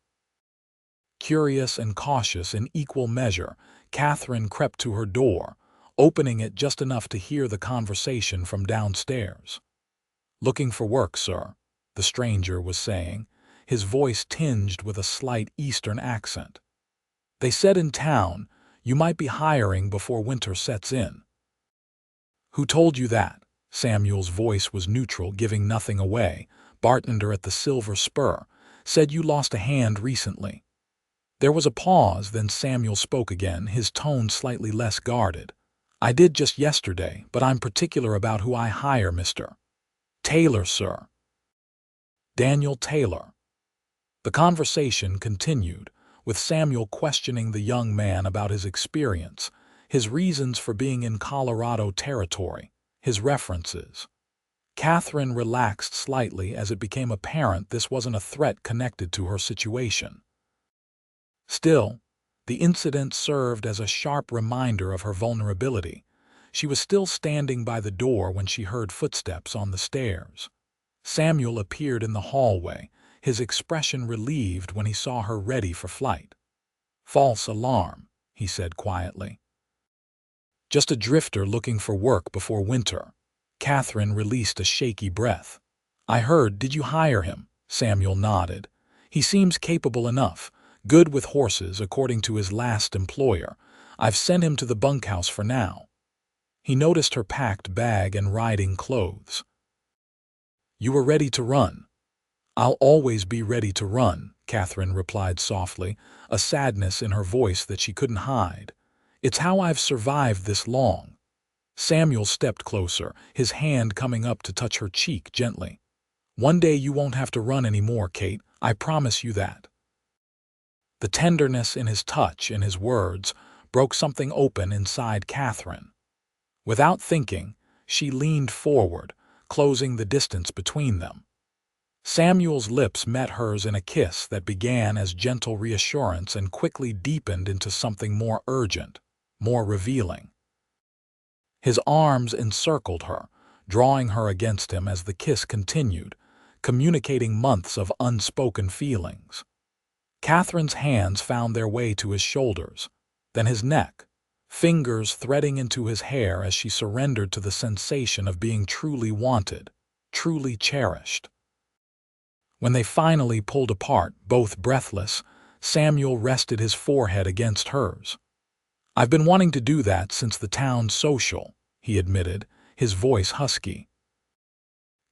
Curious and cautious in equal measure, Katherine crept to her door, opening it just enough to hear the conversation from downstairs. "Looking for work, sir," the stranger was saying, his voice tinged with a slight Eastern accent. "They said in town you might be hiring before winter sets in." "Who told you that?" Samuel's voice was neutral, giving nothing away. "Bartender at the Silver Spur. Said you lost a hand recently." There was a pause, then Samuel spoke again, his tone slightly less guarded. "I did just yesterday, but I'm particular about who I hire, Mr. Taylor, sir." "Daniel Taylor." The conversation continued, with Samuel questioning the young man about his experience, his reasons for being in Colorado territory, his references. Katherine relaxed slightly as it became apparent this wasn't a threat connected to her situation. Still, the incident served as a sharp reminder of her vulnerability. She was still standing by the door when she heard footsteps on the stairs. Samuel appeared in the hallway, his expression relieved when he saw her ready for flight. "False alarm," he said quietly. "Just a drifter looking for work before winter." Katherine released a shaky breath. "I heard, did you hire him?" Samuel nodded. "He seems capable enough. Good with horses, according to his last employer. I've sent him to the bunkhouse for now." He noticed her packed bag and riding clothes. "You were ready to run." "I'll always be ready to run," Katherine replied softly, a sadness in her voice that she couldn't hide. "It's how I've survived this long." Samuel stepped closer, his hand coming up to touch her cheek gently. "One day you won't have to run anymore, Kate. I promise you that." The tenderness in his touch and his words broke something open inside Katherine. Without thinking, she leaned forward, closing the distance between them. Samuel's lips met hers in a kiss that began as gentle reassurance and quickly deepened into something more urgent, more revealing. His arms encircled her, drawing her against him as the kiss continued, communicating months of unspoken feelings. Catherine's hands found their way to his shoulders, then his neck, fingers threading into his hair as she surrendered to the sensation of being truly wanted, truly cherished. When they finally pulled apart, both breathless, Samuel rested his forehead against hers. "I've been wanting to do that since the town social," he admitted, his voice husky.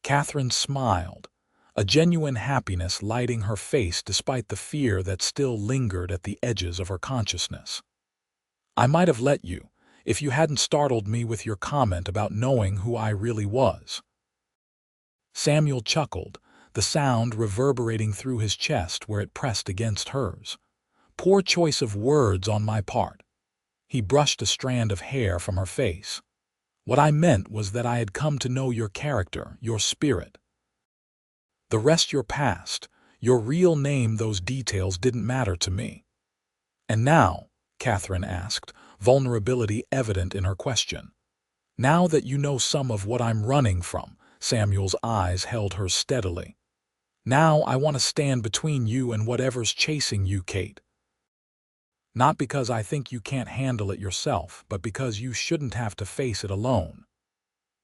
Katherine smiled, a genuine happiness lighting her face despite the fear that still lingered at the edges of her consciousness. "I might have let you, if you hadn't startled me with your comment about knowing who I really was." Samuel chuckled, the sound reverberating through his chest where it pressed against hers. "Poor choice of words on my part." He brushed a strand of hair from her face. "What I meant was that I had come to know your character, your spirit. The rest, your past, your real name, those details didn't matter to me." "And now," Katherine asked, vulnerability evident in her question, "now that you know some of what I'm running from," Samuel's eyes held hers steadily, "now I want to stand between you and whatever's chasing you, Kate. Not because I think you can't handle it yourself, but because you shouldn't have to face it alone."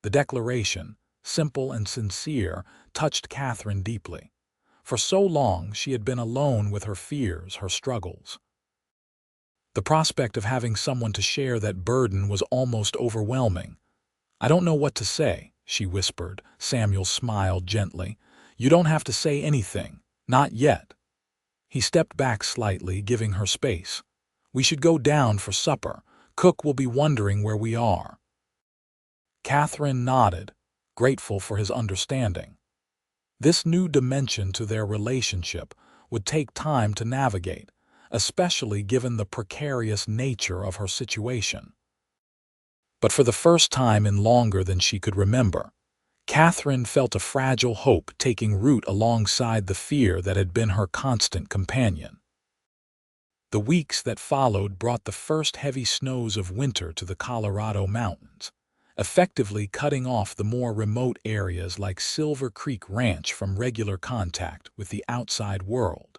The declaration, simple and sincere, touched Katherine deeply. For so long she had been alone with her fears, her struggles. The prospect of having someone to share that burden was almost overwhelming. "I don't know what to say," she whispered. Samuel smiled gently. "You don't have to say anything. Not yet." He stepped back slightly, giving her space. "We should go down for supper. Cook will be wondering where we are." Katherine nodded, grateful for his understanding. This new dimension to their relationship would take time to navigate, especially given the precarious nature of her situation. But for the first time in longer than she could remember, Katherine felt a fragile hope taking root alongside the fear that had been her constant companion. The weeks that followed brought the first heavy snows of winter to the Colorado mountains, effectively cutting off the more remote areas like Silver Creek Ranch from regular contact with the outside world.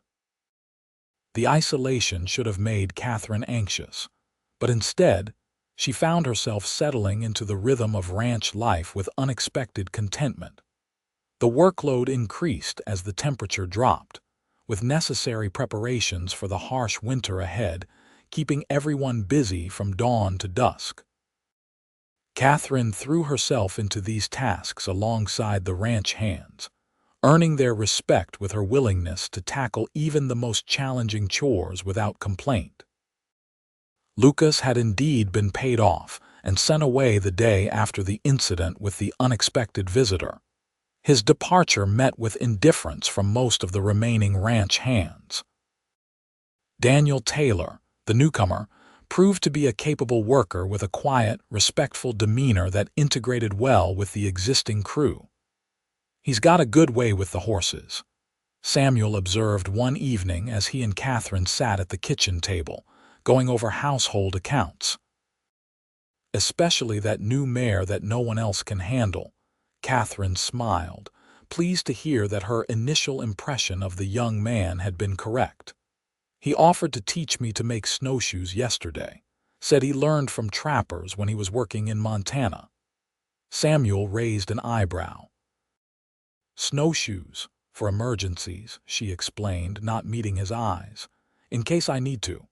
The isolation should have made Katherine anxious, but instead, she found herself settling into the rhythm of ranch life with unexpected contentment. The workload increased as the temperature dropped, with necessary preparations for the harsh winter ahead, keeping everyone busy from dawn to dusk. Katherine threw herself into these tasks alongside the ranch hands, earning their respect with her willingness to tackle even the most challenging chores without complaint. Lucas had indeed been paid off and sent away the day after the incident with the unexpected visitor. His departure met with indifference from most of the remaining ranch hands. Daniel Taylor, the newcomer, proved to be a capable worker with a quiet, respectful demeanor that integrated well with the existing crew. "He's got a good way with the horses," Samuel observed one evening as he and Katherine sat at the kitchen table, going over household accounts. "Especially that new mare that no one else can handle." Katherine smiled, pleased to hear that her initial impression of the young man had been correct. "He offered to teach me to make snowshoes yesterday. Said he learned from trappers when he was working in Montana." Samuel raised an eyebrow. "Snowshoes, for emergencies," she explained, not meeting his eyes. "In case I need to."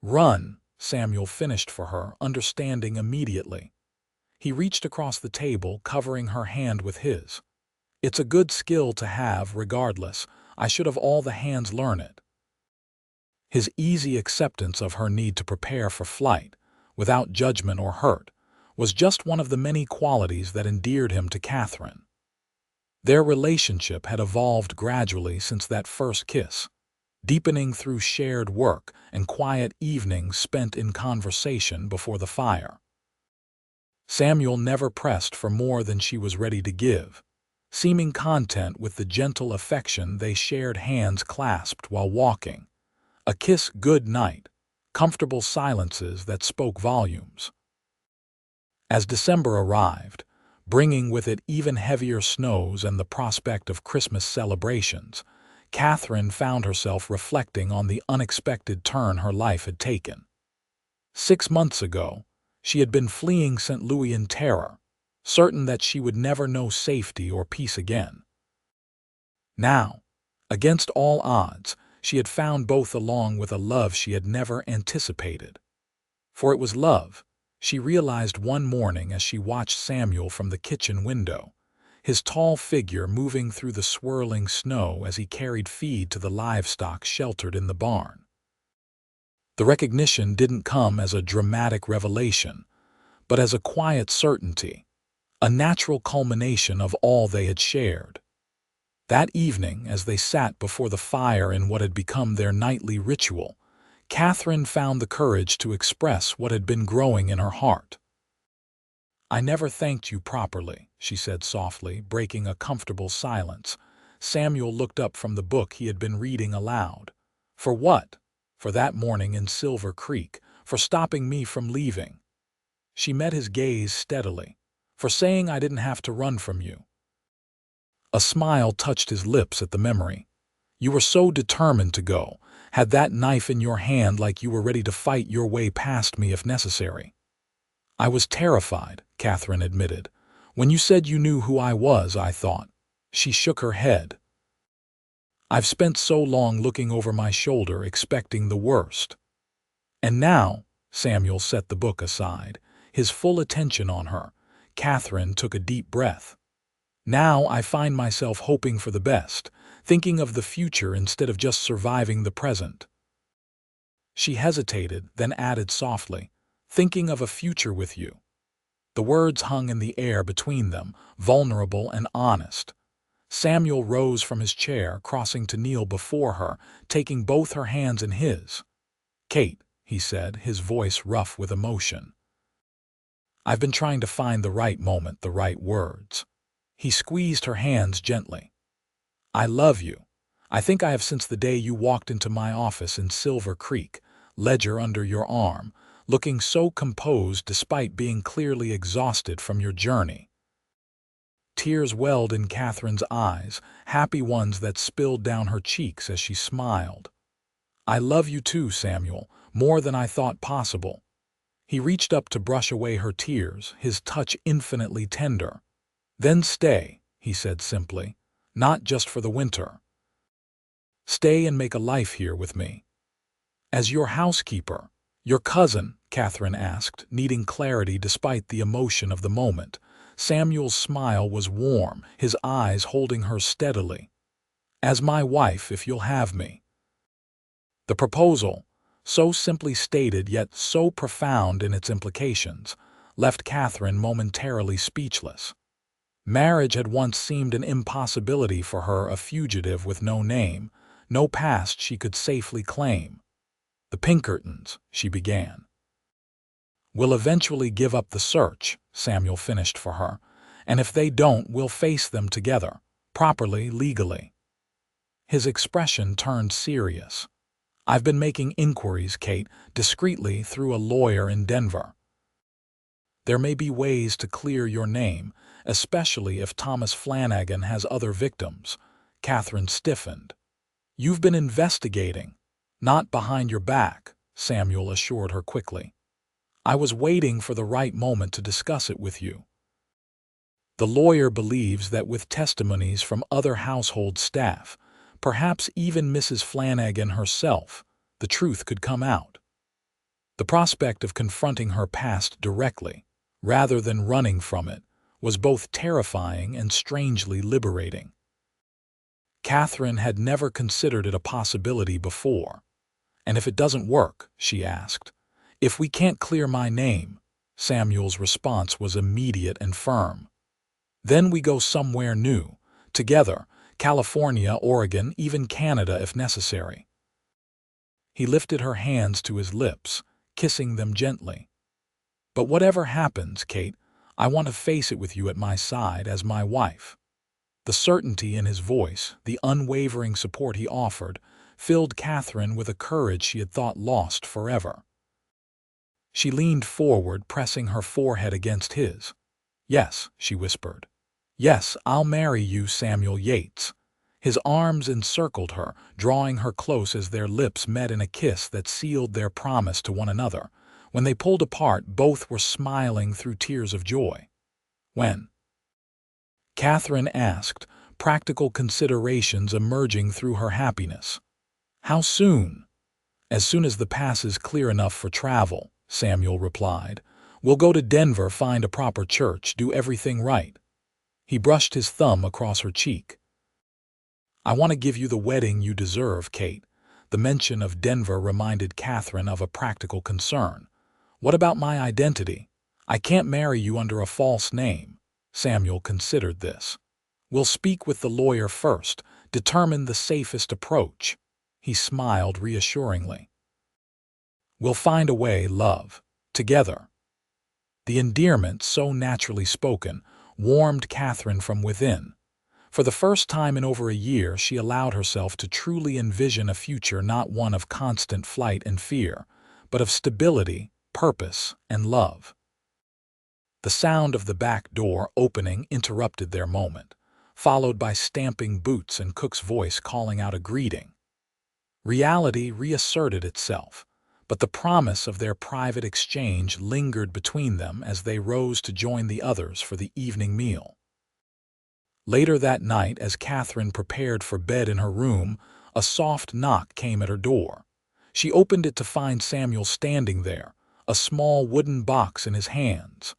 "Run," Samuel finished for her, understanding immediately. He reached across the table, covering her hand with his. "It's a good skill to have, regardless. I should have all the hands learn it." His easy acceptance of her need to prepare for flight, without judgment or hurt, was just one of the many qualities that endeared him to Katherine. Their relationship had evolved gradually since that first kiss, deepening through shared work and quiet evenings spent in conversation before the fire. Samuel never pressed for more than she was ready to give, seeming content with the gentle affection they shared, hands clasped while walking, a kiss good night, comfortable silences that spoke volumes. As December arrived, bringing with it even heavier snows and the prospect of Christmas celebrations, Katherine found herself reflecting on the unexpected turn her life had taken. 6 months ago, she had been fleeing St. Louis in terror, certain that she would never know safety or peace again. Now, against all odds, she had found both, along with a love she had never anticipated. For it was love, she realized one morning as she watched Samuel from the kitchen window, his tall figure moving through the swirling snow as he carried feed to the livestock sheltered in the barn. The recognition didn't come as a dramatic revelation, but as a quiet certainty, a natural culmination of all they had shared. That evening, as they sat before the fire in what had become their nightly ritual, Katherine found the courage to express what had been growing in her heart. "I never thanked you properly," she said softly, breaking a comfortable silence. Samuel looked up from the book he had been reading aloud. "For what?" "For that morning in Silver Creek, for stopping me from leaving." She met his gaze steadily. "For saying I didn't have to run from you." A smile touched his lips at the memory. "You were so determined to go, had that knife in your hand like you were ready to fight your way past me if necessary." "I was terrified," Katherine admitted. "When you said you knew who I was, I thought." She shook her head. "I've spent so long looking over my shoulder expecting the worst." And now, Samuel set the book aside, his full attention on her. Katherine took a deep breath. "Now I find myself hoping for the best, thinking of the future instead of just surviving the present." She hesitated, then added softly, "Thinking of a future with you." The words hung in the air between them, vulnerable and honest. Samuel rose from his chair, crossing to kneel before her, taking both her hands in his. "Kate," he said, his voice rough with emotion. "I've been trying to find the right moment, the right words." He squeezed her hands gently. "I love you. I think I have since the day you walked into my office in Silver Creek, ledger under your arm, looking so composed despite being clearly exhausted from your journey." Tears welled in Katherine's eyes, happy ones that spilled down her cheeks as she smiled. "I love you too, Samuel, more than I thought possible." He reached up to brush away her tears, his touch infinitely tender. "Then stay," he said simply, "not just for the winter. Stay and make a life here with me." "As your housekeeper, your cousin?" Katherine asked, needing clarity despite the emotion of the moment. Samuel's smile was warm, his eyes holding her steadily. "As my wife, if you'll have me." The proposal, so simply stated yet so profound in its implications, left Katherine momentarily speechless. Marriage had once seemed an impossibility for her, a fugitive with no name, no past she could safely claim. "The Pinkertons," she began. "Will eventually give up the search," Samuel finished for her, "and if they don't, we'll face them together, properly, legally." His expression turned serious. "I've been making inquiries, Kate, discreetly through a lawyer in Denver. There may be ways to clear your name, especially if Thomas Flanagan has other victims." Katherine stiffened. "You've been investigating." "Not behind your back," Samuel assured her quickly. "I was waiting for the right moment to discuss it with you. The lawyer believes that with testimonies from other household staff, perhaps even Mrs. Flanagan herself, the truth could come out." The prospect of confronting her past directly, rather than running from it, was both terrifying and strangely liberating. Katherine had never considered it a possibility before. "And if it doesn't work?" she asked. "If we can't clear my name?" Samuel's response was immediate and firm. Then we go somewhere new, together, California, Oregon, even Canada if necessary. He lifted her hands to his lips, kissing them gently. But whatever happens, Kate, I want to face it with you at my side as my wife. The certainty in his voice, the unwavering support he offered, filled Katherine with a courage she had thought lost forever. She leaned forward, pressing her forehead against his. "Yes," she whispered. "Yes, I'll marry you, Samuel Yates." His arms encircled her, drawing her close as their lips met in a kiss that sealed their promise to one another. When they pulled apart, both were smiling through tears of joy. "When?" Katherine asked, practical considerations emerging through her happiness. "How soon?" "As soon as the pass is clear enough for travel," Samuel replied. "We'll go to Denver, find a proper church, do everything right." He brushed his thumb across her cheek. "I want to give you the wedding you deserve, Kate." The mention of Denver reminded Katherine of a practical concern. "What about my identity? I can't marry you under a false name." Samuel considered this. "We'll speak with the lawyer first, determine the safest approach." He smiled reassuringly. "We'll find a way, love. Together." The endearment, so naturally spoken, warmed Katherine from within. For the first time in over a year, she allowed herself to truly envision a future not one of constant flight and fear, but of stability, purpose, and love. The sound of the back door opening interrupted their moment, followed by stamping boots and Cook's voice calling out a greeting. Reality reasserted itself, but the promise of their private exchange lingered between them as they rose to join the others for the evening meal. Later that night, as Katherine prepared for bed in her room, a soft knock came at her door. She opened it to find Samuel standing there, a small wooden box in his hands.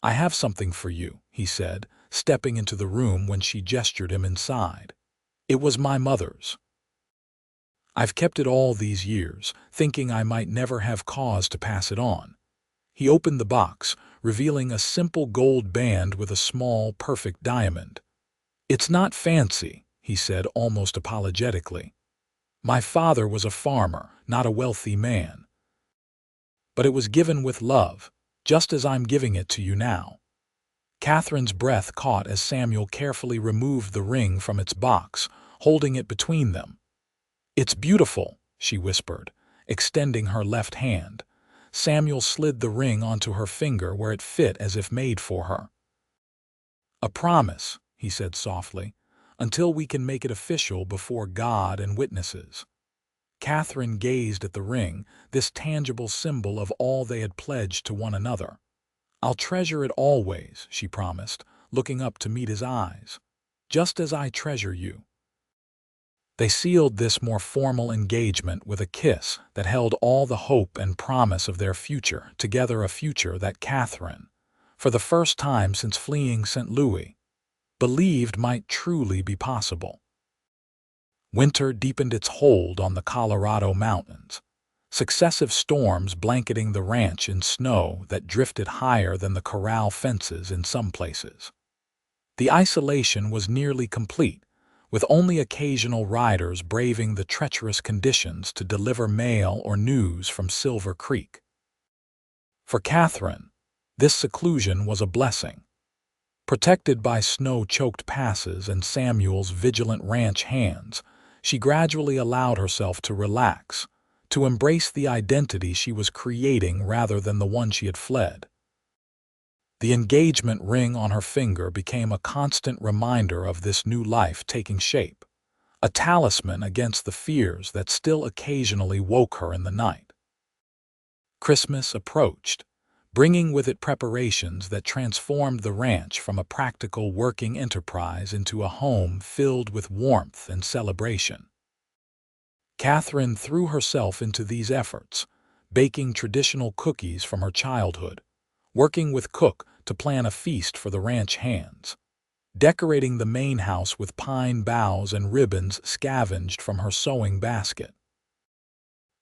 "I have something for you," he said, stepping into the room when she gestured him inside. "It was my mother's. I've kept it all these years, thinking I might never have cause to pass it on." He opened the box, revealing a simple gold band with a small, perfect diamond. "It's not fancy," he said almost apologetically. "My father was a farmer, not a wealthy man. But it was given with love, just as I'm giving it to you now." Katherine's breath caught as Samuel carefully removed the ring from its box, holding it between them. "It's beautiful," she whispered, extending her left hand. Samuel slid the ring onto her finger where it fit as if made for her. "A promise," he said softly, "until we can make it official before God and witnesses." Katherine gazed at the ring, this tangible symbol of all they had pledged to one another. "I'll treasure it always," she promised, looking up to meet his eyes. "Just as I treasure you." They sealed this more formal engagement with a kiss that held all the hope and promise of their future together, a future that Katherine, for the first time since fleeing St. Louis, believed might truly be possible. Winter deepened its hold on the Colorado mountains, successive storms blanketing the ranch in snow that drifted higher than the corral fences in some places. The isolation was nearly complete, with only occasional riders braving the treacherous conditions to deliver mail or news from Silver Creek. For Katherine, this seclusion was a blessing. Protected by snow-choked passes and Samuel's vigilant ranch hands, she gradually allowed herself to relax, to embrace the identity she was creating rather than the one she had fled. The engagement ring on her finger became a constant reminder of this new life taking shape, a talisman against the fears that still occasionally woke her in the night. Christmas approached, bringing with it preparations that transformed the ranch from a practical working enterprise into a home filled with warmth and celebration. Katherine threw herself into these efforts, baking traditional cookies from her childhood, working with Cook to plan a feast for the ranch hands, decorating the main house with pine boughs and ribbons scavenged from her sewing basket.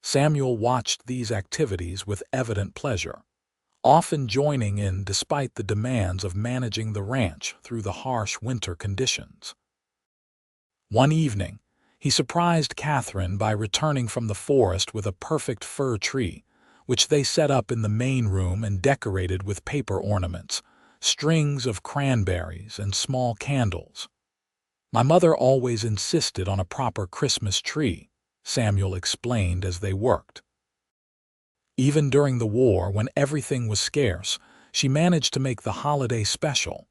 Samuel watched these activities with evident pleasure, often joining in despite the demands of managing the ranch through the harsh winter conditions. One evening, he surprised Katherine by returning from the forest with a perfect fir tree, which they set up in the main room and decorated with paper ornaments, strings of cranberries, and small candles. "My mother always insisted on a proper Christmas tree," Samuel explained as they worked. "Even during the war, when everything was scarce, she managed to make the holiday special."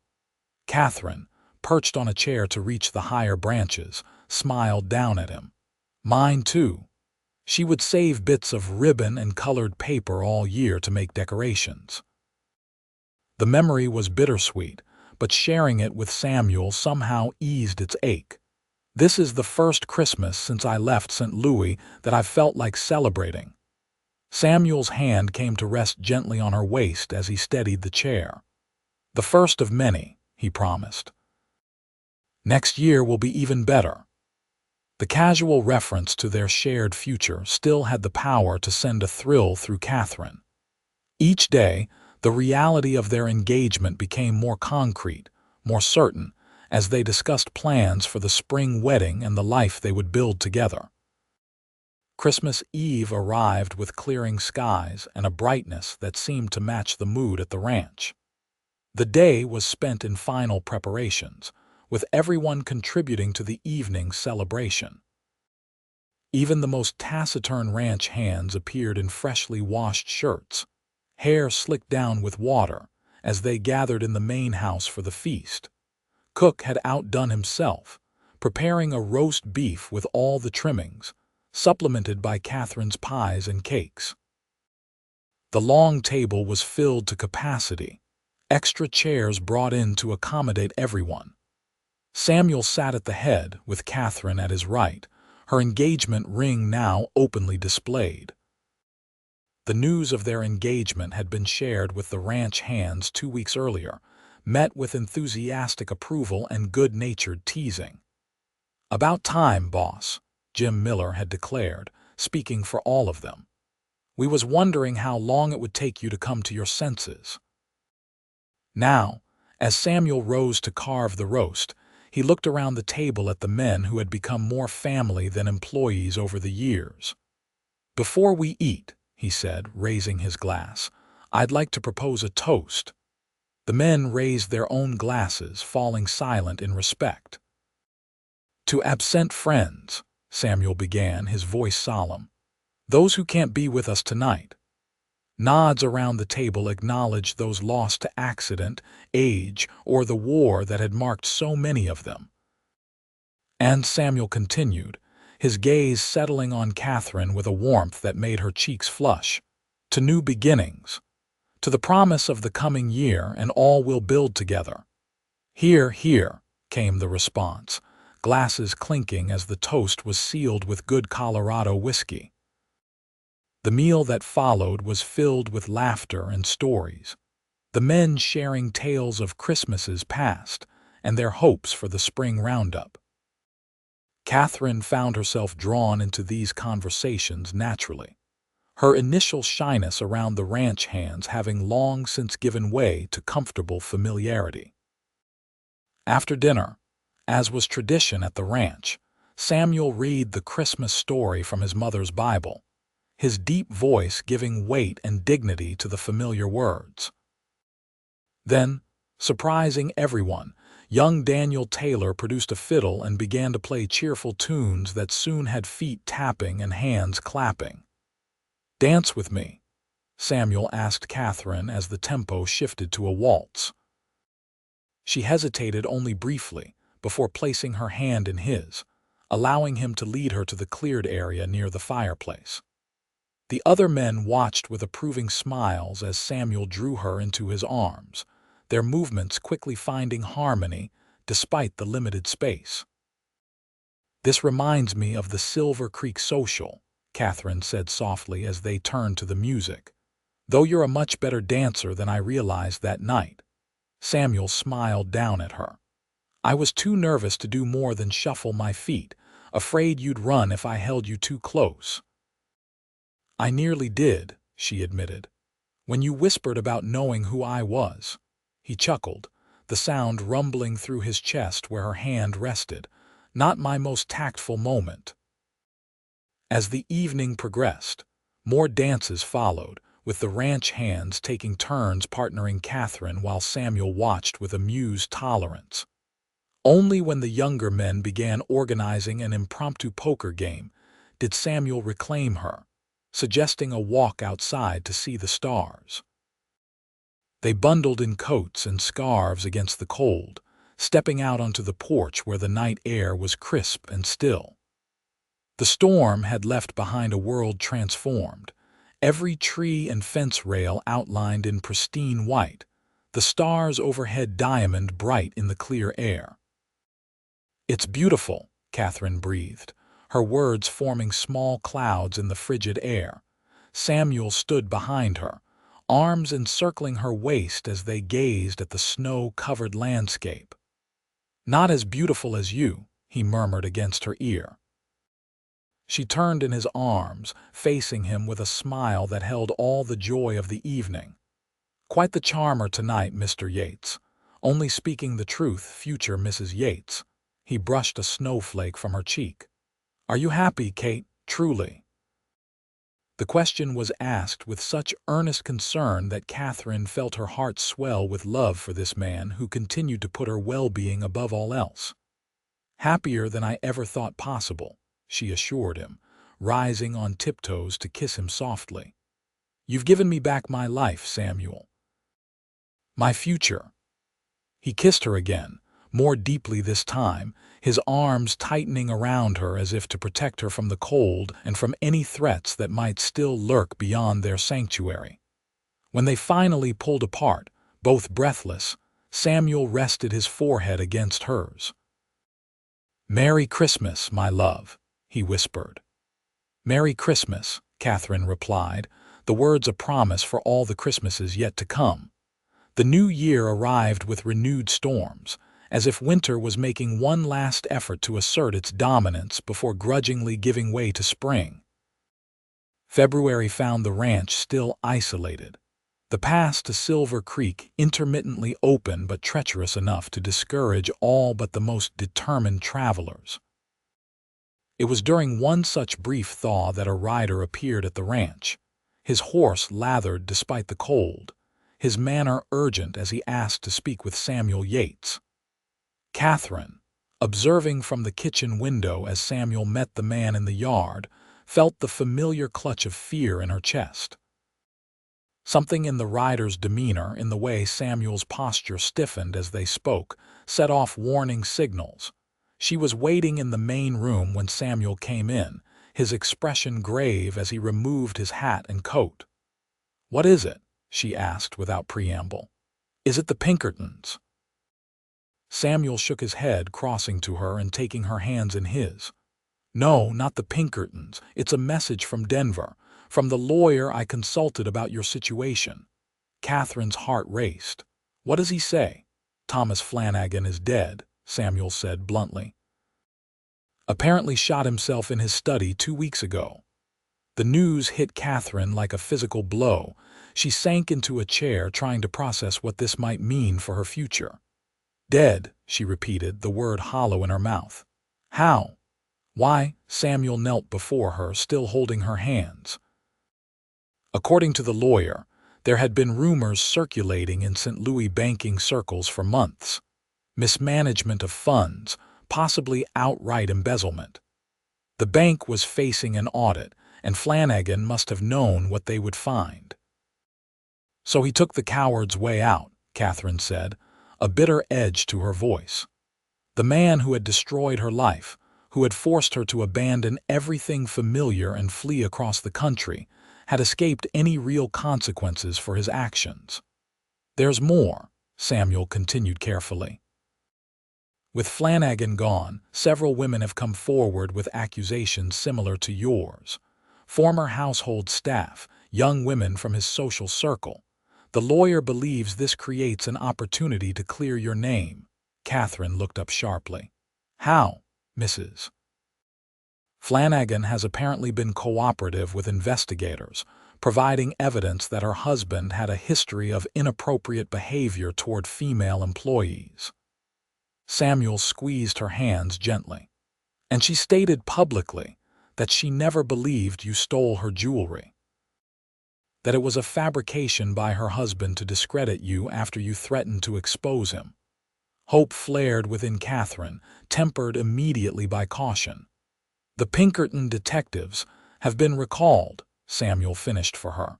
Katherine, perched on a chair to reach the higher branches, smiled down at him. "Mine too. She would save bits of ribbon and colored paper all year to make decorations." The memory was bittersweet, but sharing it with Samuel somehow eased its ache. "This is the first Christmas since I left St. Louis that I've felt like celebrating." Samuel's hand came to rest gently on her waist as he steadied the chair. "The first of many," he promised. "Next year will be even better." The casual reference to their shared future still had the power to send a thrill through Katherine. Each day, the reality of their engagement became more concrete, more certain, as they discussed plans for the spring wedding and the life they would build together. Christmas Eve arrived with clearing skies and a brightness that seemed to match the mood at the ranch. The day was spent in final preparations, with everyone contributing to the evening's celebration. Even the most taciturn ranch hands appeared in freshly washed shirts, hair slicked down with water, as they gathered in the main house for the feast. Cook had outdone himself, preparing a roast beef with all the trimmings, supplemented by Katherine's pies and cakes. The long table was filled to capacity, extra chairs brought in to accommodate everyone. Samuel sat at the head, with Katherine at his right, her engagement ring now openly displayed. The news of their engagement had been shared with the ranch hands 2 weeks earlier, met with enthusiastic approval and good-natured teasing. "About time, boss," Jim Miller had declared, speaking for all of them. "We was wondering how long it would take you to come to your senses." Now, as Samuel rose to carve the roast, he looked around the table at the men who had become more family than employees over the years. "Before we eat," he said, raising his glass, "I'd like to propose a toast." The men raised their own glasses, falling silent in respect. "To absent friends," Samuel began, his voice solemn. "Those who can't be with us tonight." Nods around the table acknowledged those lost to accident, age, or the war that had marked so many of them. And Samuel continued, his gaze settling on Katherine with a warmth that made her cheeks flush. "To new beginnings. To the promise of the coming year, and all will build together." "Hear, hear," came the response, glasses clinking as the toast was sealed with good Colorado whiskey. The meal that followed was filled with laughter and stories, the men sharing tales of Christmases past and their hopes for the spring roundup. Katherine found herself drawn into these conversations naturally, her initial shyness around the ranch hands having long since given way to comfortable familiarity. After dinner, as was tradition at the ranch, Samuel read the Christmas story from his mother's Bible, his deep voice giving weight and dignity to the familiar words. Then, surprising everyone, young Daniel Taylor produced a fiddle and began to play cheerful tunes that soon had feet tapping and hands clapping. "Dance with me," Samuel asked Katherine as the tempo shifted to a waltz. She hesitated only briefly before placing her hand in his, allowing him to lead her to the cleared area near the fireplace. The other men watched with approving smiles as Samuel drew her into his arms, their movements quickly finding harmony despite the limited space. "This reminds me of the Silver Creek Social," Katherine said softly as they turned to the music. "Though you're a much better dancer than I realized that night." Samuel smiled down at her. "I was too nervous to do more than shuffle my feet, afraid you'd run if I held you too close." "I nearly did," she admitted. when you whispered about knowing who I was." He chuckled, the sound rumbling through his chest where her hand rested. "Not my most tactful moment." As the evening progressed, more dances followed, with the ranch hands taking turns partnering Katherine while Samuel watched with amused tolerance. Only when the younger men began organizing an impromptu poker game did Samuel reclaim her, suggesting a walk outside to see the stars. They bundled in coats and scarves against the cold, stepping out onto the porch where the night air was crisp and still. The storm had left behind a world transformed, every tree and fence rail outlined in pristine white, the stars overhead diamond bright in the clear air. "It's beautiful," Katherine breathed, her words forming small clouds in the frigid air. Samuel stood behind her, arms encircling her waist as they gazed at the snow-covered landscape. "Not as beautiful as you," he murmured against her ear. She turned in his arms, facing him with a smile that held all the joy of the evening. "Quite the charmer tonight, Mr. Yates. Only speaking the truth, future Mrs. Yates." He brushed a snowflake from her cheek. "Are you happy, Kate, truly?" The question was asked with such earnest concern that Katherine felt her heart swell with love for this man who continued to put her well-being above all else. "Happier than I ever thought possible," she assured him, rising on tiptoes to kiss him softly. "You've given me back my life, Samuel. My future." He kissed her again, more deeply this time, his arms tightening around her as if to protect her from the cold and from any threats that might still lurk beyond their sanctuary. When they finally pulled apart, both breathless, Samuel rested his forehead against hers. "Merry Christmas, my love," he whispered. "Merry Christmas," Katherine replied, the words a promise for all the Christmases yet to come. The new year arrived with renewed storms, as if winter was making one last effort to assert its dominance before grudgingly giving way to spring. February found the ranch still isolated, the pass to Silver Creek intermittently open but treacherous enough to discourage all but the most determined travelers. It was during one such brief thaw that a rider appeared at the ranch, his horse lathered despite the cold, his manner urgent as he asked to speak with Samuel Yates. Katherine, observing from the kitchen window as Samuel met the man in the yard, felt the familiar clutch of fear in her chest. Something in the rider's demeanor, in the way Samuel's posture stiffened as they spoke, set off warning signals. She was waiting in the main room when Samuel came in, his expression grave as he removed his hat and coat. "What is it?" she asked without preamble. "Is it the Pinkertons?" Samuel shook his head, crossing to her and taking her hands in his. "No, not the Pinkertons. It's a message from Denver, from the lawyer I consulted about your situation." Katherine's heart raced. "What does he say?" "Thomas Flanagan is dead," Samuel said bluntly. "Apparently shot himself in his study 2 weeks ago." The news hit Katherine like a physical blow. She sank into a chair, trying to process what this might mean for her future. "Dead," she repeated, the word hollow in her mouth. "How? Why?" Samuel knelt before her, still holding her hands. According to the lawyer, there had been rumors circulating in St. Louis banking circles for months. Mismanagement of funds, possibly outright embezzlement. The bank was facing an audit, and Flanagan must have known what they would find. "So he took the coward's way out," Katherine said, a bitter edge to her voice. "The man who had destroyed her life, who had forced her to abandon everything familiar and flee across the country, had escaped any real consequences for his actions." "There's more," Samuel continued carefully. "With Flanagan gone, several women have come forward with accusations similar to yours. Former household staff, young women from his social circle. The lawyer believes this creates an opportunity to clear your name." Katherine looked up sharply. "How, Mrs.?" "Flanagan has apparently been cooperative with investigators, providing evidence that her husband had a history of inappropriate behavior toward female employees. Samuel squeezed her hands gently, and she stated publicly that she never believed you stole her jewelry, that it was a fabrication by her husband to discredit you after you threatened to expose him. Hope flared within Katherine, tempered immediately by caution. "The Pinkerton detectives have been recalled," Samuel finished for her.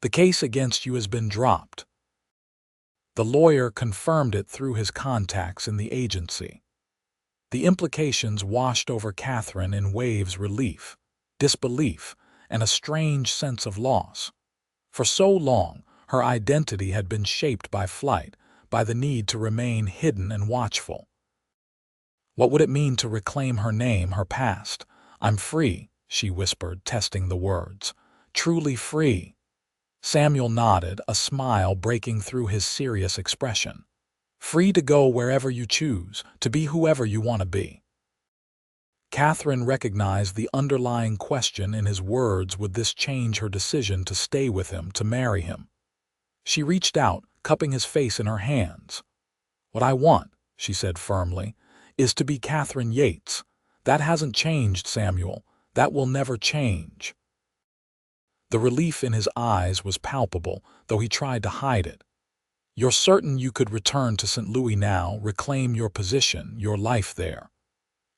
"The case against you has been dropped." The lawyer confirmed it through his contacts in the agency. The implications washed over Katherine in waves: relief, disbelief, and a strange sense of loss. For so long, her identity had been shaped by flight, by the need to remain hidden and watchful. What would it mean to reclaim her name, her past? "I'm free," she whispered, testing the words. "Truly free." Samuel nodded, a smile breaking through his serious expression. "Free to go wherever you choose, to be whoever you want to be." Katherine recognized the underlying question in his words. Would this change her decision to stay with him, to marry him? She reached out, cupping his face in her hands. "What I want," she said firmly, "is to be Katherine Yates. That hasn't changed, Samuel. That will never change." The relief in his eyes was palpable, though he tried to hide it. "You're certain you could return to St. Louis now, reclaim your position, your life there?"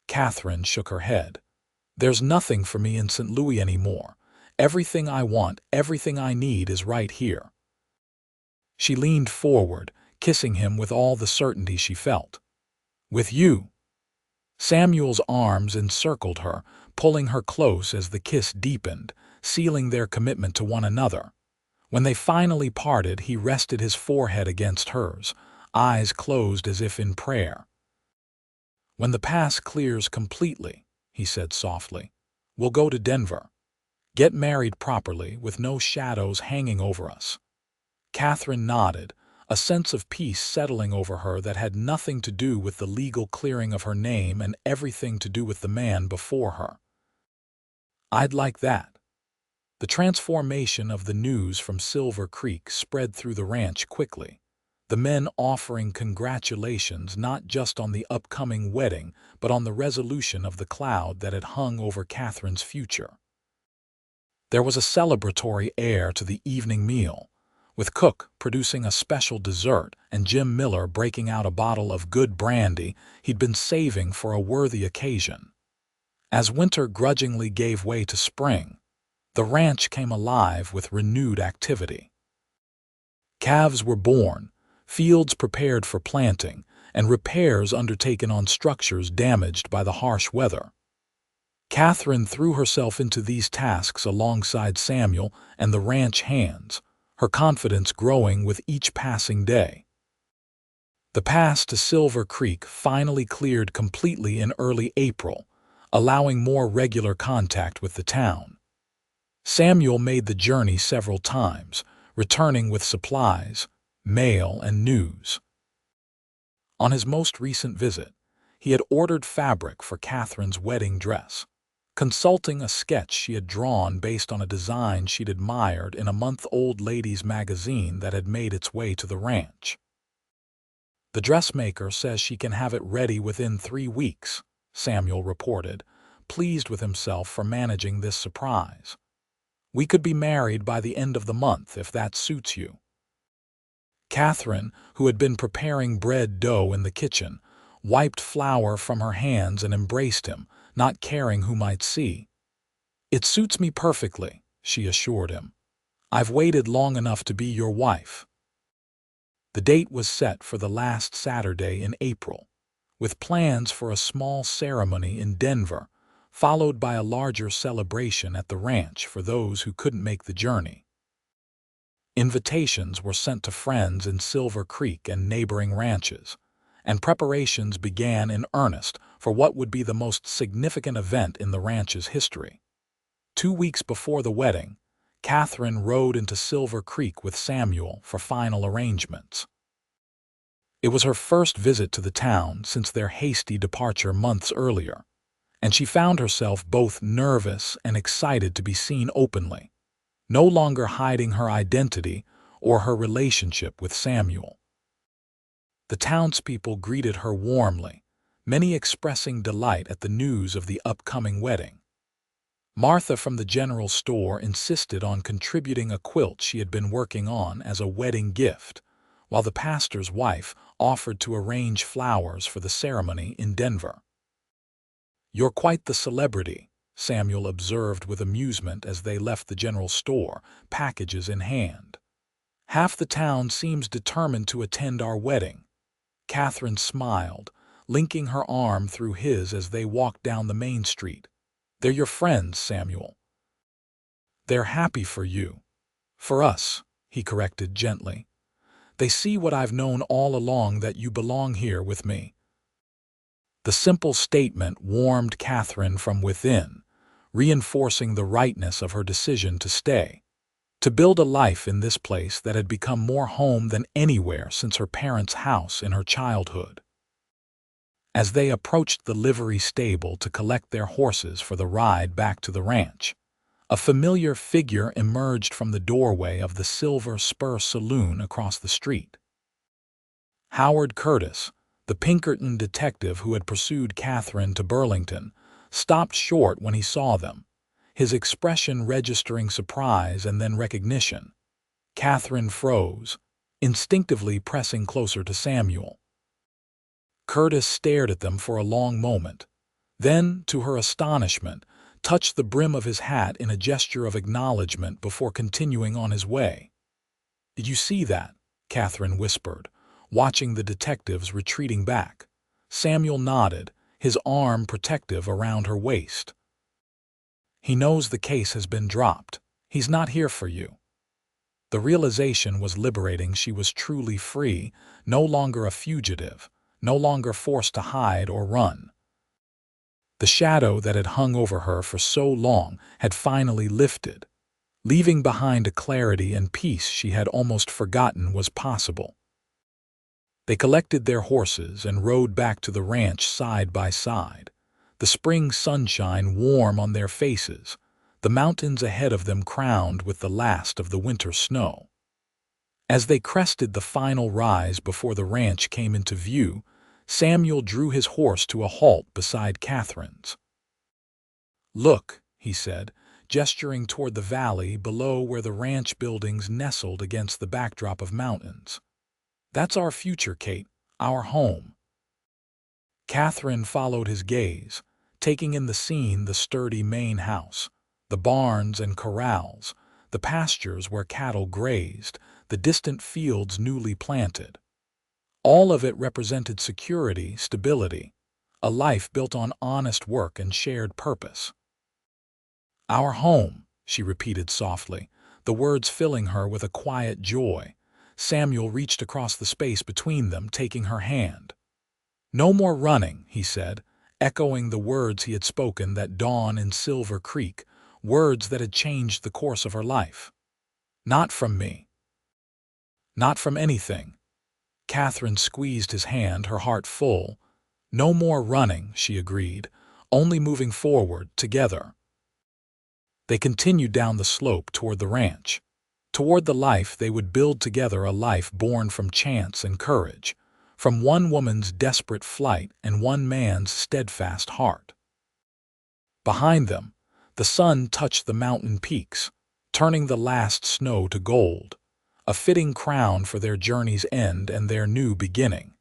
Katherine shook her head. "There's nothing for me in St. Louis anymore. Everything I want, everything I need is right here." She leaned forward, kissing him with all the certainty she felt. "With you." Samuel's arms encircled her, pulling her close as the kiss deepened, sealing their commitment to one another. When they finally parted, he rested his forehead against hers, eyes closed as if in prayer. "When the past clears completely," he said softly, "we'll go to Denver. Get married properly, with no shadows hanging over us." Katherine nodded, a sense of peace settling over her that had nothing to do with the legal clearing of her name and everything to do with the man before her. "I'd like that." The transformation of the news from Silver Creek spread through the ranch quickly, the men offering congratulations not just on the upcoming wedding, but on the resolution of the cloud that had hung over Katherine's future. There was a celebratory air to the evening meal, with Cook producing a special dessert and Jim Miller breaking out a bottle of good brandy he'd been saving for a worthy occasion. As winter grudgingly gave way to spring, the ranch came alive with renewed activity. Calves were born, fields prepared for planting, and repairs undertaken on structures damaged by the harsh weather. Katherine threw herself into these tasks alongside Samuel and the ranch hands, her confidence growing with each passing day. The pass to Silver Creek finally cleared completely in early April, allowing more regular contact with the town. Samuel made the journey several times, returning with supplies, mail, and news. On his most recent visit, he had ordered fabric for Katherine's wedding dress, consulting a sketch she had drawn based on a design she'd admired in a month-old ladies' magazine that had made its way to the ranch. "The dressmaker says she can have it ready within 3 weeks," Samuel reported, pleased with himself for managing this surprise. "We could be married by the end of the month if that suits you." Katherine, who had been preparing bread dough in the kitchen, wiped flour from her hands and embraced him, not caring who might see. "It suits me perfectly," she assured him. "I've waited long enough to be your wife." The date was set for the last Saturday in April, with plans for a small ceremony in Denver, followed by a larger celebration at the ranch for those who couldn't make the journey. Invitations were sent to friends in Silver Creek and neighboring ranches, and preparations began in earnest for what would be the most significant event in the ranch's history. 2 weeks before the wedding, Katherine rode into Silver Creek with Samuel for final arrangements. It was her first visit to the town since their hasty departure months earlier, and she found herself both nervous and excited to be seen openly. no longer hiding her identity or her relationship with Samuel. The townspeople greeted her warmly, many expressing delight at the news of the upcoming wedding. Martha from the general store insisted on contributing a quilt she had been working on as a wedding gift, while the pastor's wife offered to arrange flowers for the ceremony in Denver. "You're quite the celebrity," Samuel observed with amusement as they left the general store, packages in hand. "Half the town seems determined to attend our wedding." Katherine smiled, linking her arm through his as they walked down the main street. "They're your friends, Samuel." "They're happy for you." "For us," he corrected gently. "They see what I've known all along, that you belong here with me." The simple statement warmed Katherine from within, reinforcing the rightness of her decision to stay, to build a life in this place that had become more home than anywhere since her parents' house in her childhood. As they approached the livery stable to collect their horses for the ride back to the ranch, a familiar figure emerged from the doorway of the Silver Spur Saloon across the street. Howard Curtis, the Pinkerton detective who had pursued Katherine to Burlington, stopped short when he saw them, his expression registering surprise and then recognition. Katherine froze, instinctively pressing closer to Samuel. Curtis stared at them for a long moment, then, to her astonishment, touched the brim of his hat in a gesture of acknowledgement before continuing on his way. "Did you see that?" Katherine whispered, watching the detectives retreating back. Samuel nodded, his arm protective around her waist. "He knows the case has been dropped. He's not here for you." The realization was liberating. She was truly free, no longer a fugitive, no longer forced to hide or run. The shadow that had hung over her for so long had finally lifted, leaving behind a clarity and peace she had almost forgotten was possible. They collected their horses and rode back to the ranch side by side, the spring sunshine warm on their faces, the mountains ahead of them crowned with the last of the winter snow. As they crested the final rise before the ranch came into view, Samuel drew his horse to a halt beside Katherine's. "Look," he said, gesturing toward the valley below where the ranch buildings nestled against the backdrop of mountains. "That's our future, Kate, our home." Katherine followed his gaze, taking in the scene: the sturdy main house, the barns and corrals, the pastures where cattle grazed, the distant fields newly planted. All of it represented security, stability, a life built on honest work and shared purpose. "Our home," she repeated softly, the words filling her with a quiet joy. Samuel reached across the space between them, taking her hand. "No more running," he said, echoing the words he had spoken that dawn in Silver Creek, words that had changed the course of her life. "Not from me. Not from anything." Katherine squeezed his hand, her heart full. "No more running," she agreed, "only moving forward, together." They continued down the slope toward the ranch, toward the life they would build together, a life born from chance and courage, from one woman's desperate flight and one man's steadfast heart. Behind them, the sun touched the mountain peaks, turning the last snow to gold, a fitting crown for their journey's end and their new beginning.